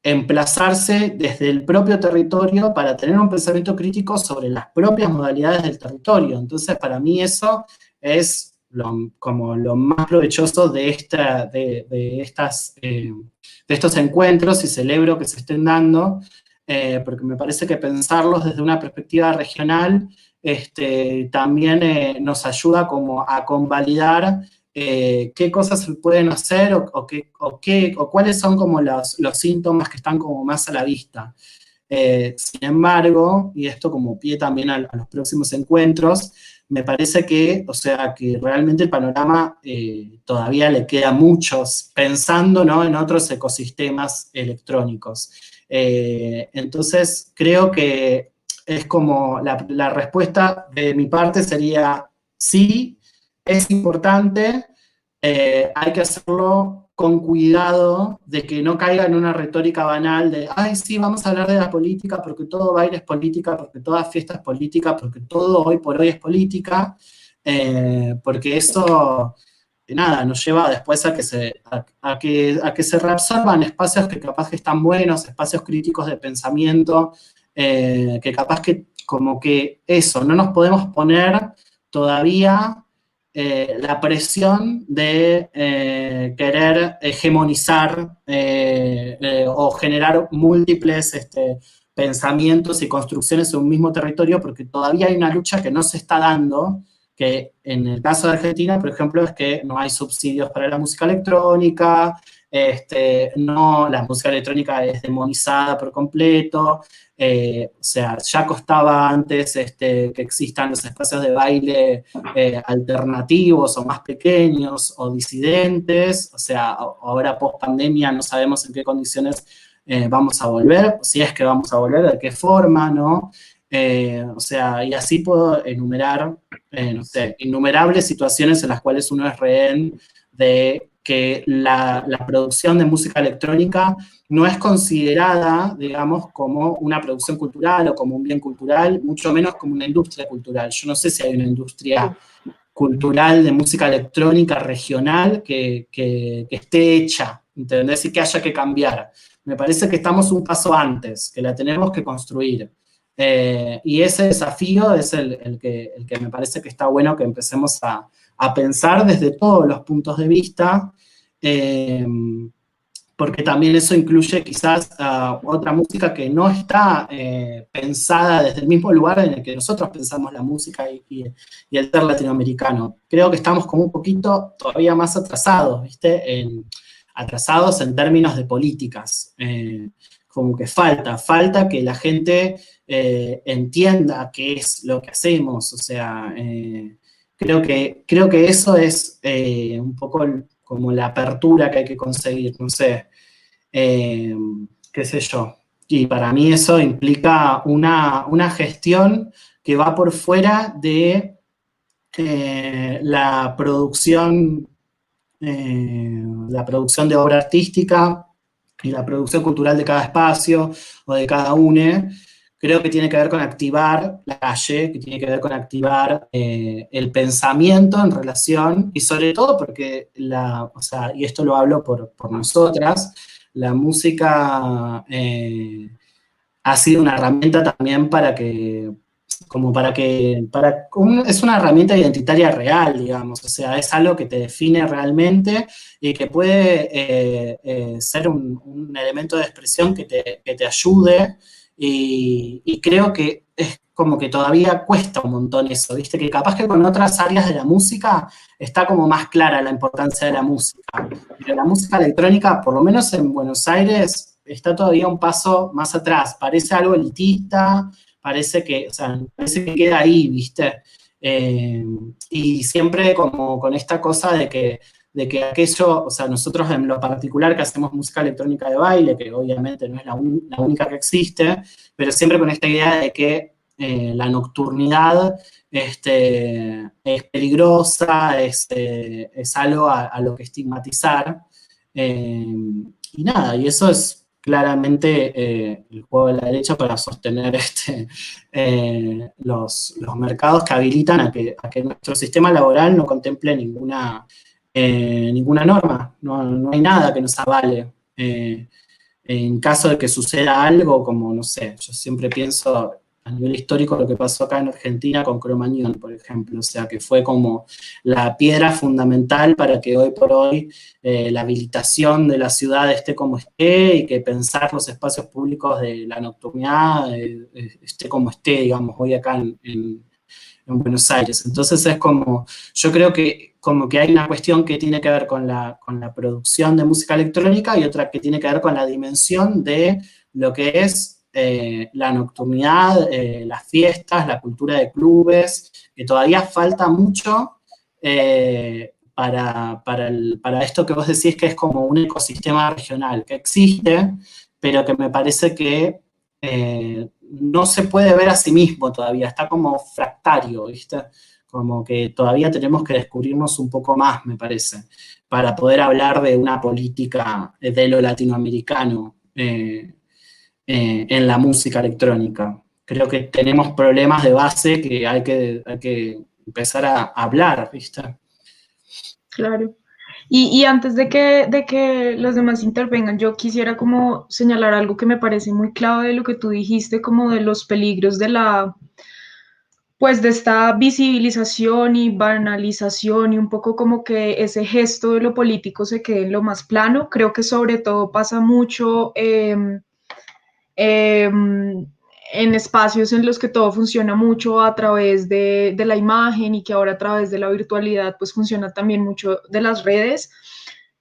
Speaker 3: emplazarse desde el propio territorio para tener un pensamiento crítico sobre las propias modalidades del territorio. Entonces, para mí eso es como lo más provechoso de estos encuentros, y celebro que se estén dando, porque me parece que pensarlos desde una perspectiva regional también nos ayuda como a convalidar qué cosas se pueden hacer o cuáles son como los síntomas que están como más a la vista. Sin embargo, y esto como pie también a los próximos encuentros, me parece que, o sea, que realmente el panorama todavía le queda muchos, pensando, ¿no?, en otros ecosistemas electrónicos. Entonces, creo que es como la respuesta de mi parte sería sí, es importante, hay que hacerlo con cuidado de que no caiga en una retórica banal de, ay, sí, vamos a hablar de la política porque todo baile es política, porque toda fiesta es política, porque todo hoy por hoy es política, porque eso, nada, nos lleva después a que se reabsorban espacios que capaz que están buenos, espacios críticos de pensamiento, que capaz que como que eso, no nos podemos poner todavía la presión de querer hegemonizar o generar múltiples pensamientos y construcciones en un mismo territorio, porque todavía hay una lucha que no se está dando, que en el caso de Argentina, por ejemplo, es que no hay subsidios para la música electrónica, no, la música electrónica es demonizada por completo, o sea, ya costaba antes que existan los espacios de baile alternativos o más pequeños o disidentes, o sea, ahora post pandemia no sabemos en qué condiciones vamos a volver, si es que vamos a volver, de qué forma, ¿no? O sea, y así puedo enumerar, no sé, innumerables situaciones en las cuales uno es rehén de que la producción de música electrónica no es considerada, digamos, como una producción cultural o como un bien cultural, mucho menos como una industria cultural. Yo no sé si hay una industria cultural de música electrónica regional que esté hecha, ¿entendés? Y que haya que cambiar. Me parece que estamos un paso antes, que la tenemos que construir. Y ese desafío es el que me parece que está bueno que empecemos a pensar desde todos los puntos de vista, porque también eso incluye quizás otra música que no está pensada desde el mismo lugar en el que nosotros pensamos la música y el ser latinoamericano. Creo que estamos como un poquito todavía más atrasados, ¿viste? Atrasados en términos de políticas. Como que falta que la gente entienda qué es lo que hacemos, o sea, creo que eso es un poco como la apertura que hay que conseguir, no sé, qué sé yo. Y para mí eso implica una gestión que va por fuera de la producción de obra artística y la producción cultural de cada espacio o de cada UNE. Creo que tiene que ver con activar la calle, que tiene que ver con activar el pensamiento en relación, y sobre todo porque, o sea, y esto lo hablo por nosotras, la música ha sido una herramienta también es una herramienta identitaria real, digamos, o sea, es algo que te define realmente y que puede ser un elemento de expresión que te ayude y creo que es como que todavía cuesta un montón eso, ¿viste? Que capaz que con otras áreas de la música está como más clara la importancia de la música. Pero la música electrónica, por lo menos en Buenos Aires, está todavía un paso más atrás. Parece algo elitista, o sea, parece que queda ahí, ¿viste? Y siempre como con esta cosa de que aquello, o sea, nosotros en lo particular que hacemos música electrónica de baile, que obviamente no es la única que existe, pero siempre con esta idea de que la nocturnidad es peligrosa, es algo a lo que estigmatizar. Eh, y nada, y eso es claramente el juego de la derecha para sostener los mercados que habilitan a que nuestro sistema laboral no contemple ninguna norma, no hay nada que nos avale. En caso de que suceda algo, como, no sé, yo siempre pienso a nivel histórico lo que pasó acá en Argentina con Cromañón, por ejemplo, o sea, que fue como la piedra fundamental para que hoy por hoy la habilitación de la ciudad esté como esté y que pensar los espacios públicos de la nocturnidad esté como esté, digamos, hoy acá en Buenos Aires. Entonces es como, yo creo que como que hay una cuestión que tiene que ver con la producción de música electrónica y otra que tiene que ver con la dimensión de lo que es la nocturnidad, las fiestas, la cultura de clubes, que todavía falta mucho para esto que vos decís que es como un ecosistema regional, que existe, pero que me parece que no se puede ver a sí mismo todavía, está como fractario, ¿viste? Como que todavía tenemos que descubrirnos un poco más, me parece, para poder hablar de una política de lo latinoamericano en la música electrónica. Creo que tenemos problemas de base que hay que empezar a hablar, ¿viste?
Speaker 1: Claro. Y antes de que los demás intervengan, yo quisiera como señalar algo que me parece muy clave de lo que tú dijiste, como de los peligros de pues de esta visibilización y banalización y un poco como que ese gesto de lo político se quede en lo más plano. Creo que sobre todo pasa mucho en espacios en los que todo funciona mucho a través de la imagen y que ahora a través de la virtualidad pues funciona también mucho de las redes.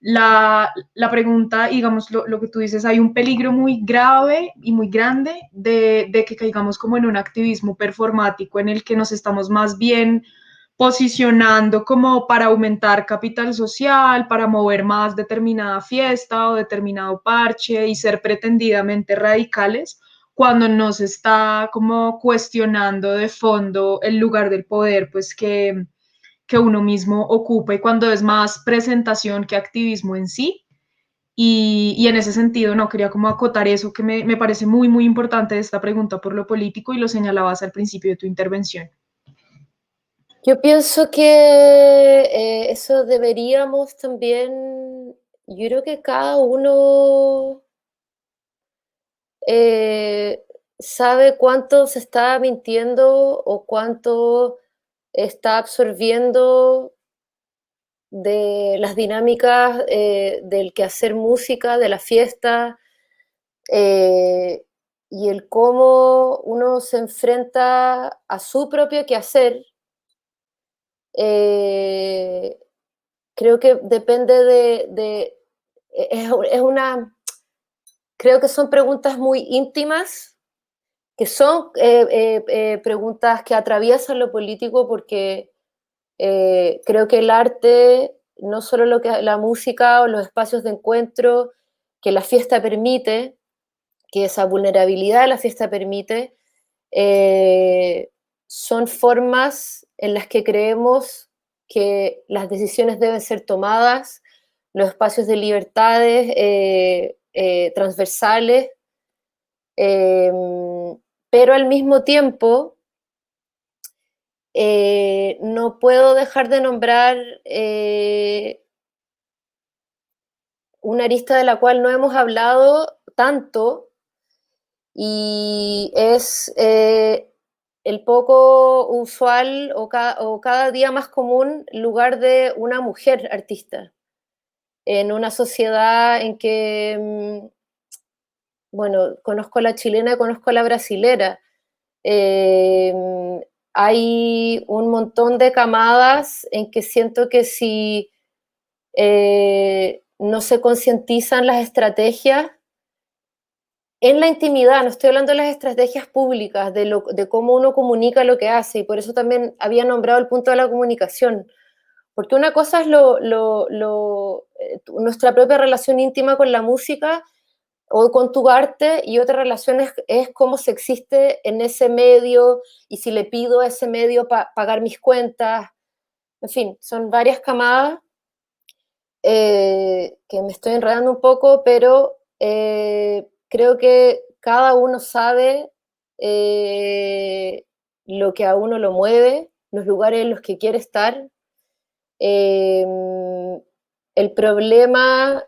Speaker 1: La pregunta, digamos, lo que tú dices, hay un peligro muy grave y muy grande de que caigamos como en un activismo performático en el que nos estamos más bien posicionando como para aumentar capital social, para mover más determinada fiesta o determinado parche y ser pretendidamente radicales, cuando nos está como cuestionando de fondo el lugar del poder, pues que uno mismo ocupa y cuando es más presentación que activismo en sí. Y en ese sentido, no, quería como acotar eso que me parece muy, muy importante de esta pregunta por lo político y lo señalabas al principio de tu intervención.
Speaker 2: Yo pienso que eso deberíamos también, yo creo que cada uno eh, sabe cuánto se está mintiendo o cuánto está absorbiendo de las dinámicas del quehacer música, de la fiesta, eh, y el cómo uno se enfrenta a su propio quehacer. eh, Creo que depende es una, creo que son preguntas muy íntimas, que son preguntas que atraviesan lo político porque creo que el arte, no solo lo que la música o los espacios de encuentro que la fiesta permite, que esa vulnerabilidad de la fiesta permite, eh, son formas en las que creemos que las decisiones deben ser tomadas, los espacios de libertades transversales, eh, pero al mismo tiempo no puedo dejar de nombrar una arista de la cual no hemos hablado tanto, y es el poco usual o cada día más común lugar de una mujer artista en una sociedad en que, bueno, conozco la chilena, conozco la brasilera. Hay un montón de camadas en que siento que si no se concientizan las estrategias en la intimidad, no estoy hablando de las estrategias públicas, de cómo uno comunica lo que hace, y por eso también había nombrado el punto de la comunicación, porque una cosa es nuestra propia relación íntima con la música o con tu arte, y otra relación es cómo se existe en ese medio, y si le pido a ese medio pagar mis cuentas, en fin, son varias camadas que me estoy enredando un poco, pero creo que cada uno sabe lo que a uno lo mueve, los lugares en los que quiere estar. El problema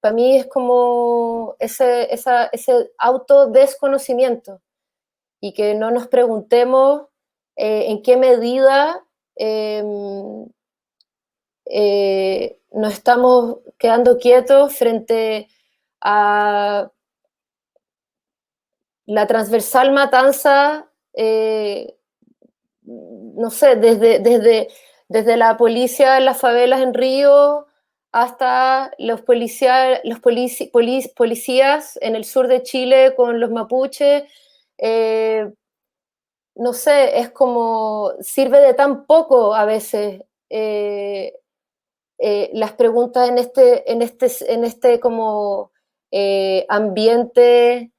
Speaker 2: para mí es como ese autodesconocimiento, y que no nos preguntemos en qué medida nos estamos quedando quietos frente a la transversal matanza, no sé, desde la policía en las favelas en Río hasta los policías en el sur de Chile con los mapuches. No sé, es como sirve de tan poco a veces las preguntas en este como ambiente.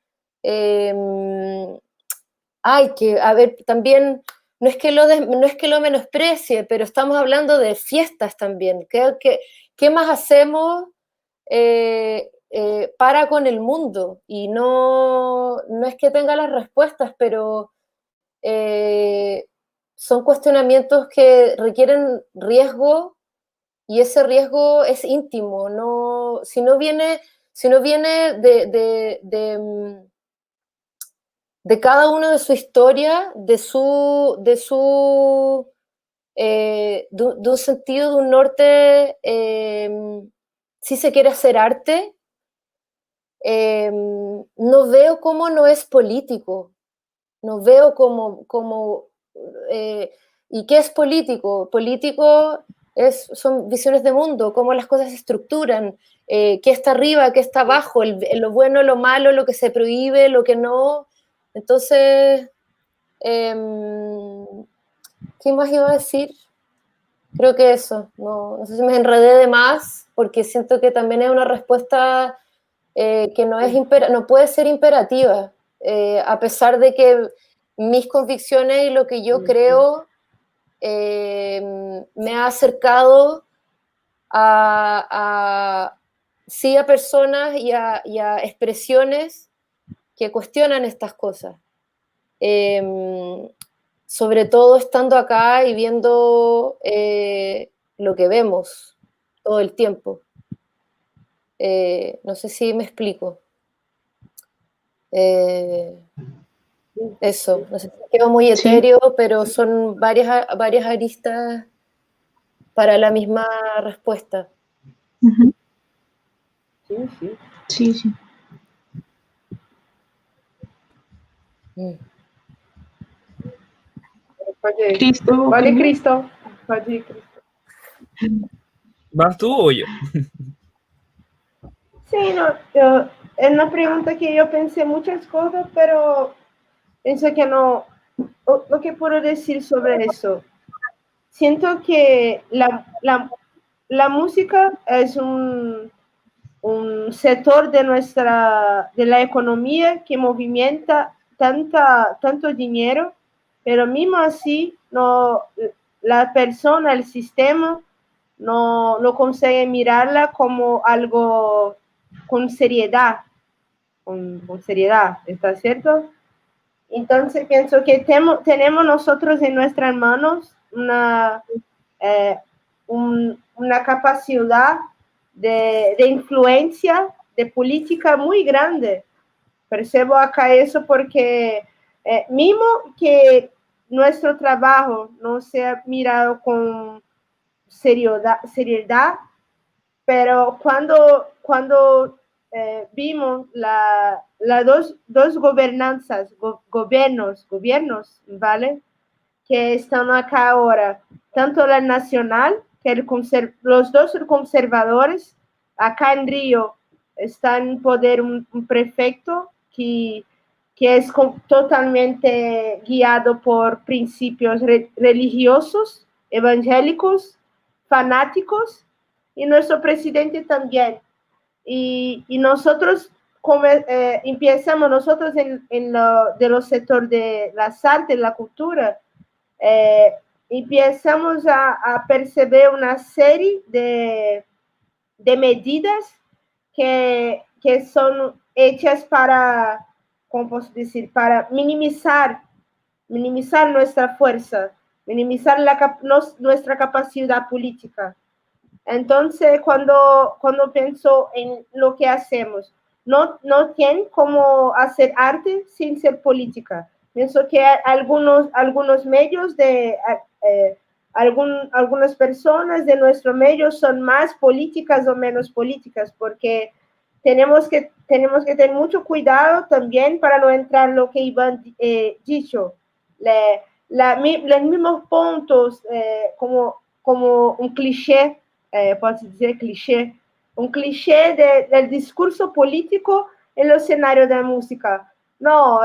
Speaker 2: Que, a ver, también no es que lo menosprecie, pero estamos hablando de fiestas también. ¿Qué más hacemos para con el mundo? Y no es que tenga las respuestas, pero son cuestionamientos que requieren riesgo, y ese riesgo es íntimo, si no viene de cada uno de su historia, de un sentido, de un norte, si se quiere hacer arte, no veo cómo no es político, no veo cómo ¿y qué es político? Político son visiones de mundo, cómo las cosas se estructuran, qué está arriba, qué está abajo, lo bueno, lo malo, lo que se prohíbe, lo que no. Entonces, ¿qué más iba a decir? Creo que eso, no sé si me enredé de más, porque siento que también es una respuesta que no puede ser imperativa, a pesar de que mis convicciones y lo que yo creo me ha acercado sí, a personas y a expresiones que cuestionan estas cosas. Sobre todo estando acá y viendo lo que vemos todo el tiempo. No sé si me explico. Eso, no sé si quedó muy etéreo, sí, pero son varias aristas para la misma respuesta.
Speaker 1: Uh-huh.
Speaker 4: Sí, sí.
Speaker 1: Sí, sí.
Speaker 4: Cristo. Vale, Cristo. Pode, Cristo.
Speaker 5: ¿Vas tú o yo?
Speaker 4: Sí, no, es una pregunta que yo pensé muchas cosas, pero pienso que no. Lo que puedo decir sobre eso, siento que la música es un sector de la economía que movimenta tanto dinero, pero mismo así no, la persona, el sistema, no consigue mirarla como algo con seriedad, ¿está cierto? Entonces pienso que tenemos nosotros en nuestras manos una capacidad de influencia, de política muy grande, Percebo acá eso porque mismo que nuestro trabajo no sea mirado con seriedad, pero cuando vimos dos gobernanzas, gobiernos, ¿vale? Que están acá ahora, tanto la nacional, que los dos conservadores, acá en Río está en poder un prefecto que es totalmente guiado por principios religiosos, evangélicos, fanáticos, y nuestro presidente también. Y nosotros empezamos nosotros de los sectores de las artes, la cultura, empezamos a perceber una serie de medidas que son hechas para, ¿cómo puedo decir? Para minimizar nuestra fuerza, minimizar nuestra capacidad política. Entonces, cuando pienso en lo que hacemos, no tiene cómo hacer arte sin ser política. Pienso que algunos medios algunas personas de nuestro medio son más políticas o menos políticas, porque tenemos que tener mucho cuidado también para no entrar en lo que Iván dicho, los mismos puntos como un cliché, pode-se dizer cliché, un cliché del discurso político en los escenarios de música. No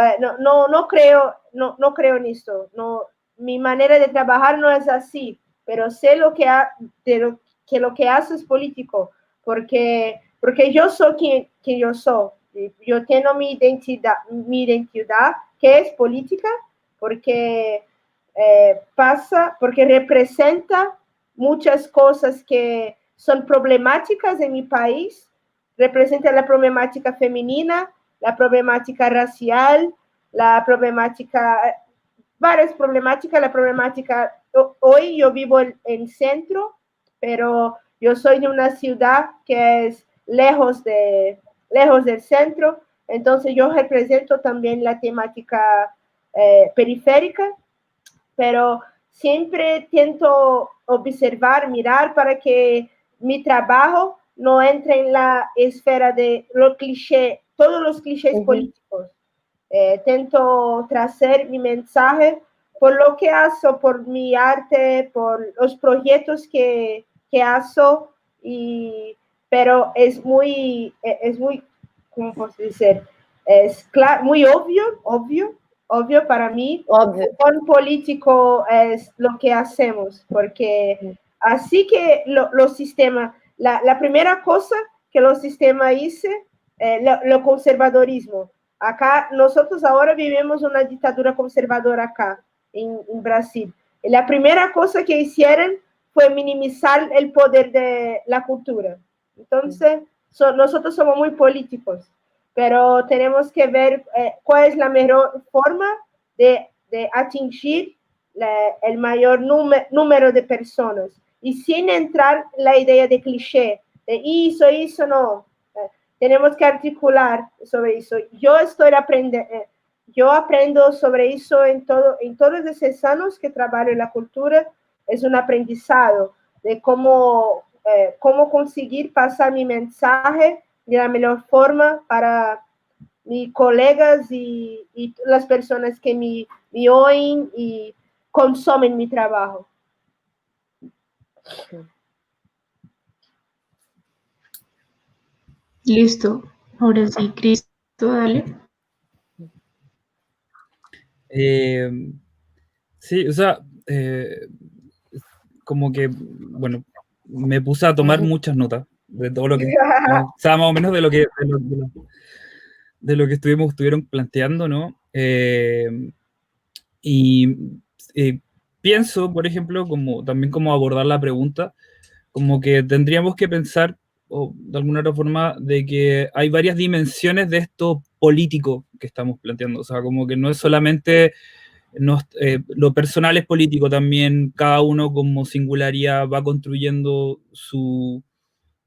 Speaker 4: creo en esto. No, mi manera de trabajar no es así, pero sé lo que hace es político, porque yo soy quien yo soy. Yo tengo mi identidad que es política, porque porque representa muchas cosas que son problemáticas en mi país, representa la problemática femenina, la problemática racial, varias problemáticas, la problemática, hoy yo vivo en centro, pero yo soy de una ciudad que es lejos del centro, entonces yo represento también la temática periférica, pero siempre intento observar, mirar para que mi trabajo no entre en la esfera de los clichés, todos los clichés políticos. Intento traer mi mensaje por lo que hago, por mi arte, por los proyectos que hago, pero es muy, ¿cómo puedo decir? Es muy obvio para mí, cuán político es lo que hacemos, porque así que los sistemas, la primera cosa que los sistemas hice, lo conservadorismo. Acá, nosotros ahora vivimos una dictadura conservadora acá, en Brasil. Y la primera cosa que hicieron fue minimizar el poder de la cultura. Entonces, nosotros somos muy políticos, pero tenemos que ver cuál es la mejor forma de atingir el mayor número de personas, y sin entrar en la idea de cliché, de eso no. Tenemos que articular sobre eso. Yo estoy aprendiendo, yo aprendo sobre eso en todos esos años que trabajo en la cultura. Es un aprendizado de cómo conseguir pasar mi mensaje de la mejor forma para mis colegas y las personas que me oyen y consumen mi trabajo.
Speaker 1: Listo. Ahora sí, Cristo, dale.
Speaker 5: Sí, o sea, como que, bueno, me puse a tomar muchas notas de todo lo que, o sea, más o menos de lo que estuvieron planteando, ¿no? Y pienso, por ejemplo, también como abordar la pregunta, como que tendríamos que pensar, o de alguna otra forma, de que hay varias dimensiones de esto político que estamos planteando. O sea, como que no es solamente lo personal, es político también. Cada uno como singularidad va construyendo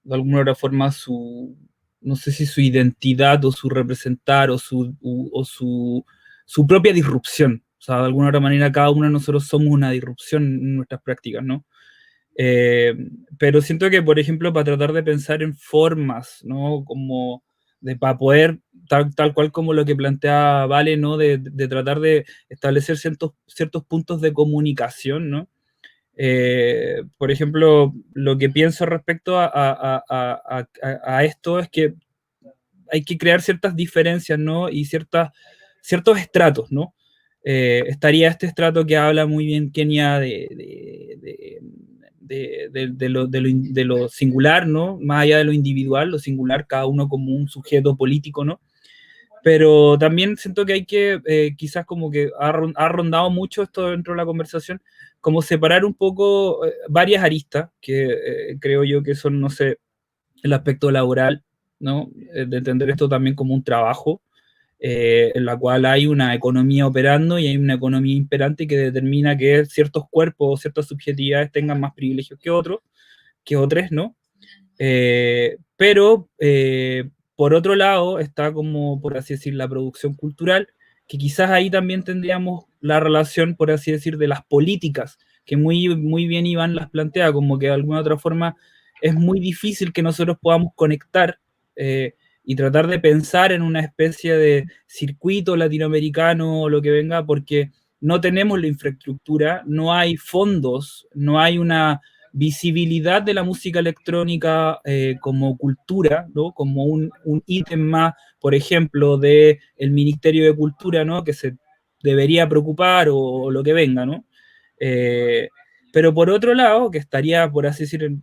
Speaker 5: de alguna otra forma su no sé si su identidad o su representar o su propia disrupción. O sea, de alguna otra manera cada uno de nosotros somos una disrupción en nuestras prácticas, ¿no? Pero siento que, por ejemplo, para tratar de pensar en formas, ¿no? Como para poder, tal cual como lo que plantea Vale, ¿no? De tratar de establecer ciertos puntos de comunicación, ¿no? Por ejemplo, lo que pienso respecto a esto es que hay que crear ciertas diferencias, ¿no? Y ciertos estratos, ¿no? Estaría este estrato que habla muy bien Kenia de lo singular, ¿no? Más allá de lo individual, lo singular, cada uno como un sujeto político, ¿no? Pero también siento que hay que, quizás como que ha rondado mucho esto dentro de la conversación, como separar un poco varias aristas, que creo yo que son, no sé, el aspecto laboral, ¿no? De entender esto también como un trabajo, en la cual hay una economía operando y hay una economía imperante que determina que ciertos cuerpos o ciertas subjetividades tengan más privilegios que otros, que otros, ¿no? Pero por otro lado está como, por así decir, la producción cultural, que quizás ahí también tendríamos la relación, por así decir, de las políticas, que muy bien Iván las plantea, como que de alguna otra forma es muy difícil que nosotros podamos conectar y tratar de pensar en una especie de circuito latinoamericano o lo que venga, porque no tenemos la infraestructura, no hay fondos, no hay una visibilidad de la música electrónica como cultura, ¿no? Como un ítem más, por ejemplo, del Ministerio de Cultura, ¿no? Que se debería preocupar o lo que venga, ¿no? Pero por otro lado, que estaría, por así decir,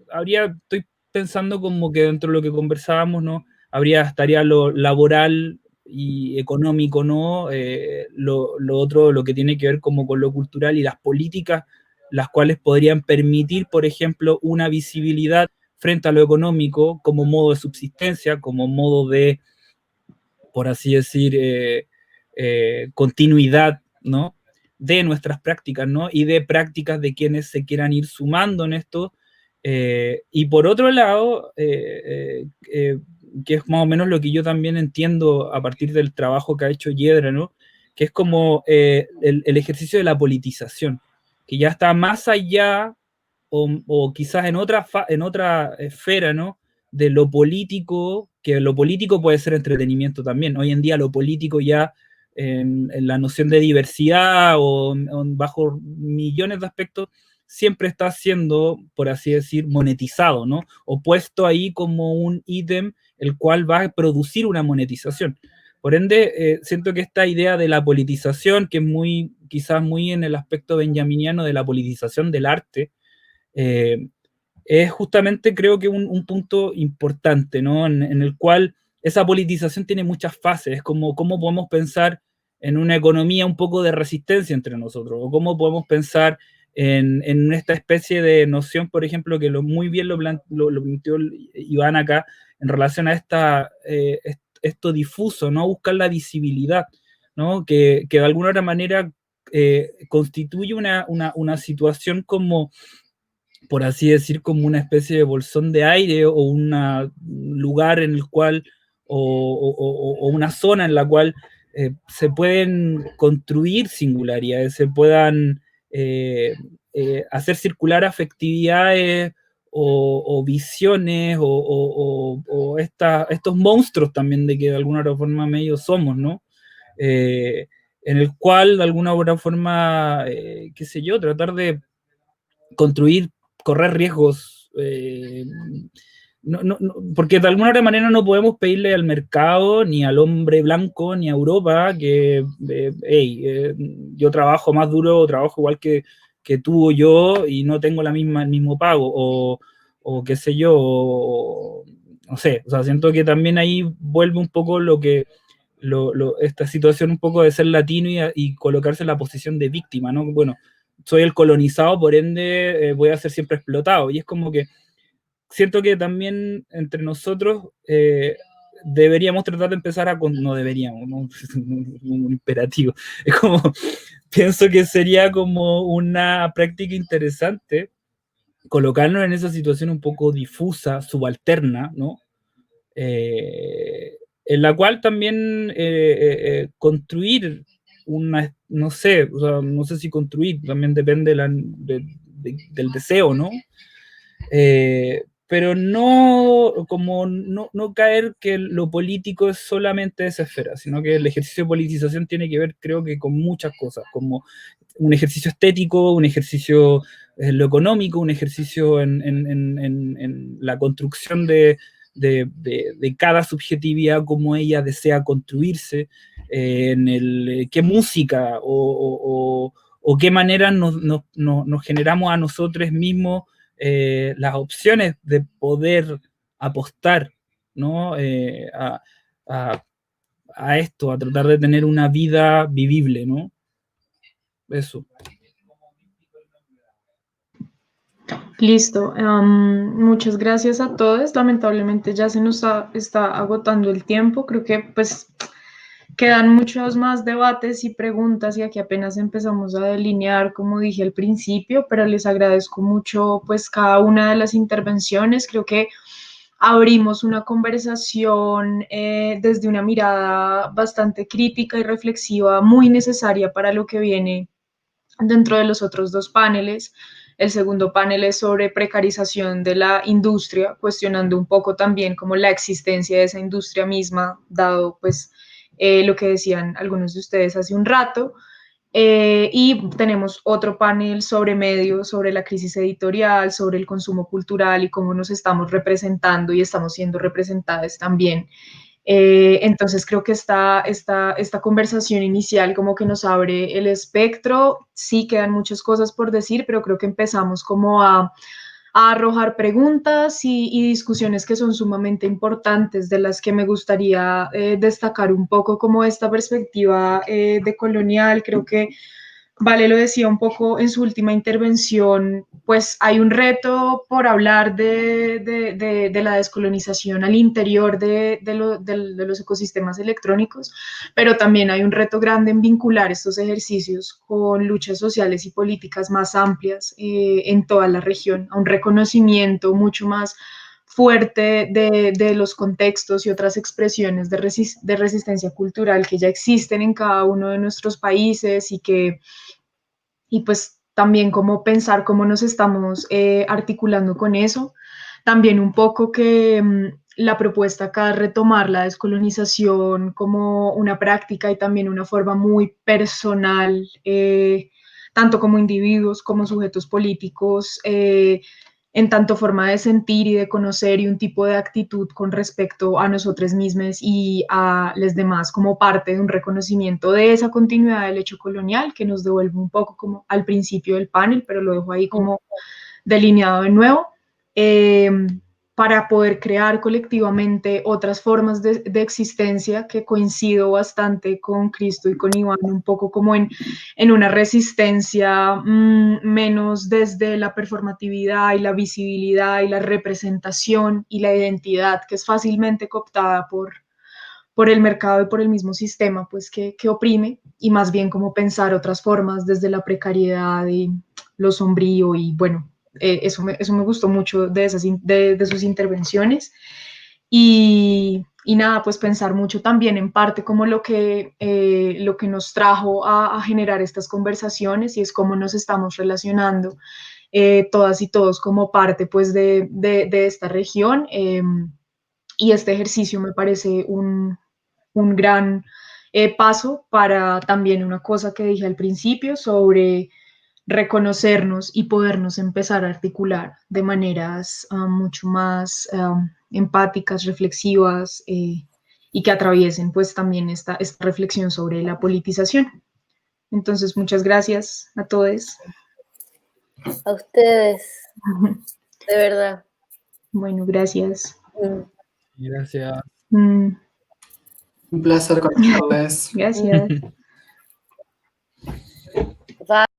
Speaker 5: estoy pensando como que dentro de lo que conversábamos, ¿no? Estaría lo laboral y económico, ¿no? Lo otro, lo que tiene que ver como con lo cultural y las políticas, las cuales podrían permitir, por ejemplo, una visibilidad frente a lo económico como modo de subsistencia, como modo de, por así decir, continuidad, ¿no? De nuestras prácticas, ¿no? Y de prácticas de quienes se quieran ir sumando en esto. Y por otro lado, que es más o menos lo que yo también entiendo a partir del trabajo que ha hecho Yedra, ¿no? Que es como el ejercicio de la politización, que ya está más allá o quizás en otra esfera, ¿no? De lo político, que lo político puede ser entretenimiento también. Hoy en día lo político ya en la noción de diversidad o bajo millones de aspectos siempre está siendo, por así decir, monetizado, ¿no? O puesto ahí como un ítem el cual va a producir una monetización. Por ende, siento que esta idea de la politización, que es quizás muy en el aspecto benjaminiano de la politización del arte, eh, es justamente creo que un punto importante, ¿no? En el cual esa politización tiene muchas fases, es como cómo podemos pensar en una economía un poco de resistencia entre nosotros, o cómo podemos pensar en esta especie de noción, por ejemplo, que muy bien lo planteó Iván acá, en relación a esto difuso, ¿no? Buscar la visibilidad, ¿no? Que de alguna otra manera constituye una situación como, por así decir, como una especie de bolsón de aire o un lugar en el cual, o una zona en la cual se pueden construir singularidades, se puedan hacer circular afectividades o visiones estos monstruos también de que de alguna otra forma medio somos, ¿no? En el cual de alguna u otra forma, qué sé yo, tratar de construir, correr riesgos, porque de alguna manera no podemos pedirle al mercado, ni al hombre blanco, ni a Europa, que, yo trabajo más duro, trabajo igual que tú o yo, y no tengo el mismo pago, o qué sé yo, no sé, o sea, siento que también ahí vuelve un poco esta situación un poco de ser latino y colocarse en la posición de víctima, ¿no? Bueno, soy el colonizado, por ende voy a ser siempre explotado. Y es como que siento que también entre nosotros deberíamos tratar de empezar no deberíamos, ¿no? Un imperativo. Es como, pienso que sería como una práctica interesante colocarnos en esa situación un poco difusa, subalterna, ¿no? en la cual también construir una, no sé, o sea, no sé si construir, también depende del deseo, ¿no? Pero no, como no caer que lo político es solamente esa esfera, sino que el ejercicio de politización tiene que ver, creo que, con muchas cosas, como un ejercicio estético, un ejercicio en lo económico, un ejercicio en la construcción de cada subjetividad, como ella desea construirse, en el qué música o qué manera nos generamos a nosotros mismos las opciones de poder apostar, ¿no? A esto, a tratar de tener una vida vivible, ¿no? Eso.
Speaker 1: Listo. Muchas gracias a todos. Lamentablemente ya se nos está agotando el tiempo. Creo que pues quedan muchos más debates y preguntas y aquí apenas empezamos a delinear, como dije al principio, pero les agradezco mucho pues cada una de las intervenciones. Creo que abrimos una conversación desde una mirada bastante crítica y reflexiva, muy necesaria para lo que viene dentro de los otros dos paneles. El segundo panel es sobre precarización de la industria, cuestionando un poco también como la existencia de esa industria misma, dado pues lo que decían algunos de ustedes hace un rato. Y tenemos otro panel sobre medios, sobre la crisis editorial, sobre el consumo cultural y cómo nos estamos representando y estamos siendo representadas también. Entonces creo que esta conversación inicial como que nos abre el espectro. Sí quedan muchas cosas por decir, pero creo que empezamos como a arrojar preguntas y discusiones que son sumamente importantes, de las que me gustaría destacar un poco como esta perspectiva decolonial. Creo que Vale lo decía un poco en su última intervención, pues hay un reto por hablar de la descolonización al interior de los ecosistemas electrónicos, pero también hay un reto grande en vincular estos ejercicios con luchas sociales y políticas más amplias en toda la región, a un reconocimiento mucho más fuerte de los contextos y otras expresiones de resistencia cultural que ya existen en cada uno de nuestros países y pues también cómo pensar cómo nos estamos articulando con eso. También un poco que la propuesta acá es retomar la descolonización como una práctica y también una forma muy personal, tanto como individuos como sujetos políticos, en tanto forma de sentir y de conocer y un tipo de actitud con respecto a nosotros mismos y a los demás como parte de un reconocimiento de esa continuidad del hecho colonial que nos devuelve un poco como al principio del panel, pero lo dejo ahí como delineado de nuevo. Para poder crear colectivamente otras formas de existencia, que coincido bastante con Cristo y con Iván, un poco como en una resistencia menos desde la performatividad y la visibilidad y la representación y la identidad, que es fácilmente cooptada por el mercado y por el mismo sistema, pues que oprime, y más bien como pensar otras formas desde la precariedad y lo sombrío y bueno, eso me gustó mucho de sus intervenciones. Y nada, pues pensar mucho también en parte como lo que nos trajo a generar estas conversaciones y es cómo nos estamos relacionando todas y todos como parte pues de esta región. Y este ejercicio me parece un gran paso para también una cosa que dije al principio sobre reconocernos y podernos empezar a articular de maneras mucho más empáticas, reflexivas y que atraviesen pues también esta reflexión sobre la politización. Entonces, muchas gracias a todos.
Speaker 2: A ustedes, de verdad.
Speaker 1: Bueno, gracias.
Speaker 5: Gracias.
Speaker 3: Un placer conocerles.
Speaker 1: Gracias.
Speaker 2: Bye.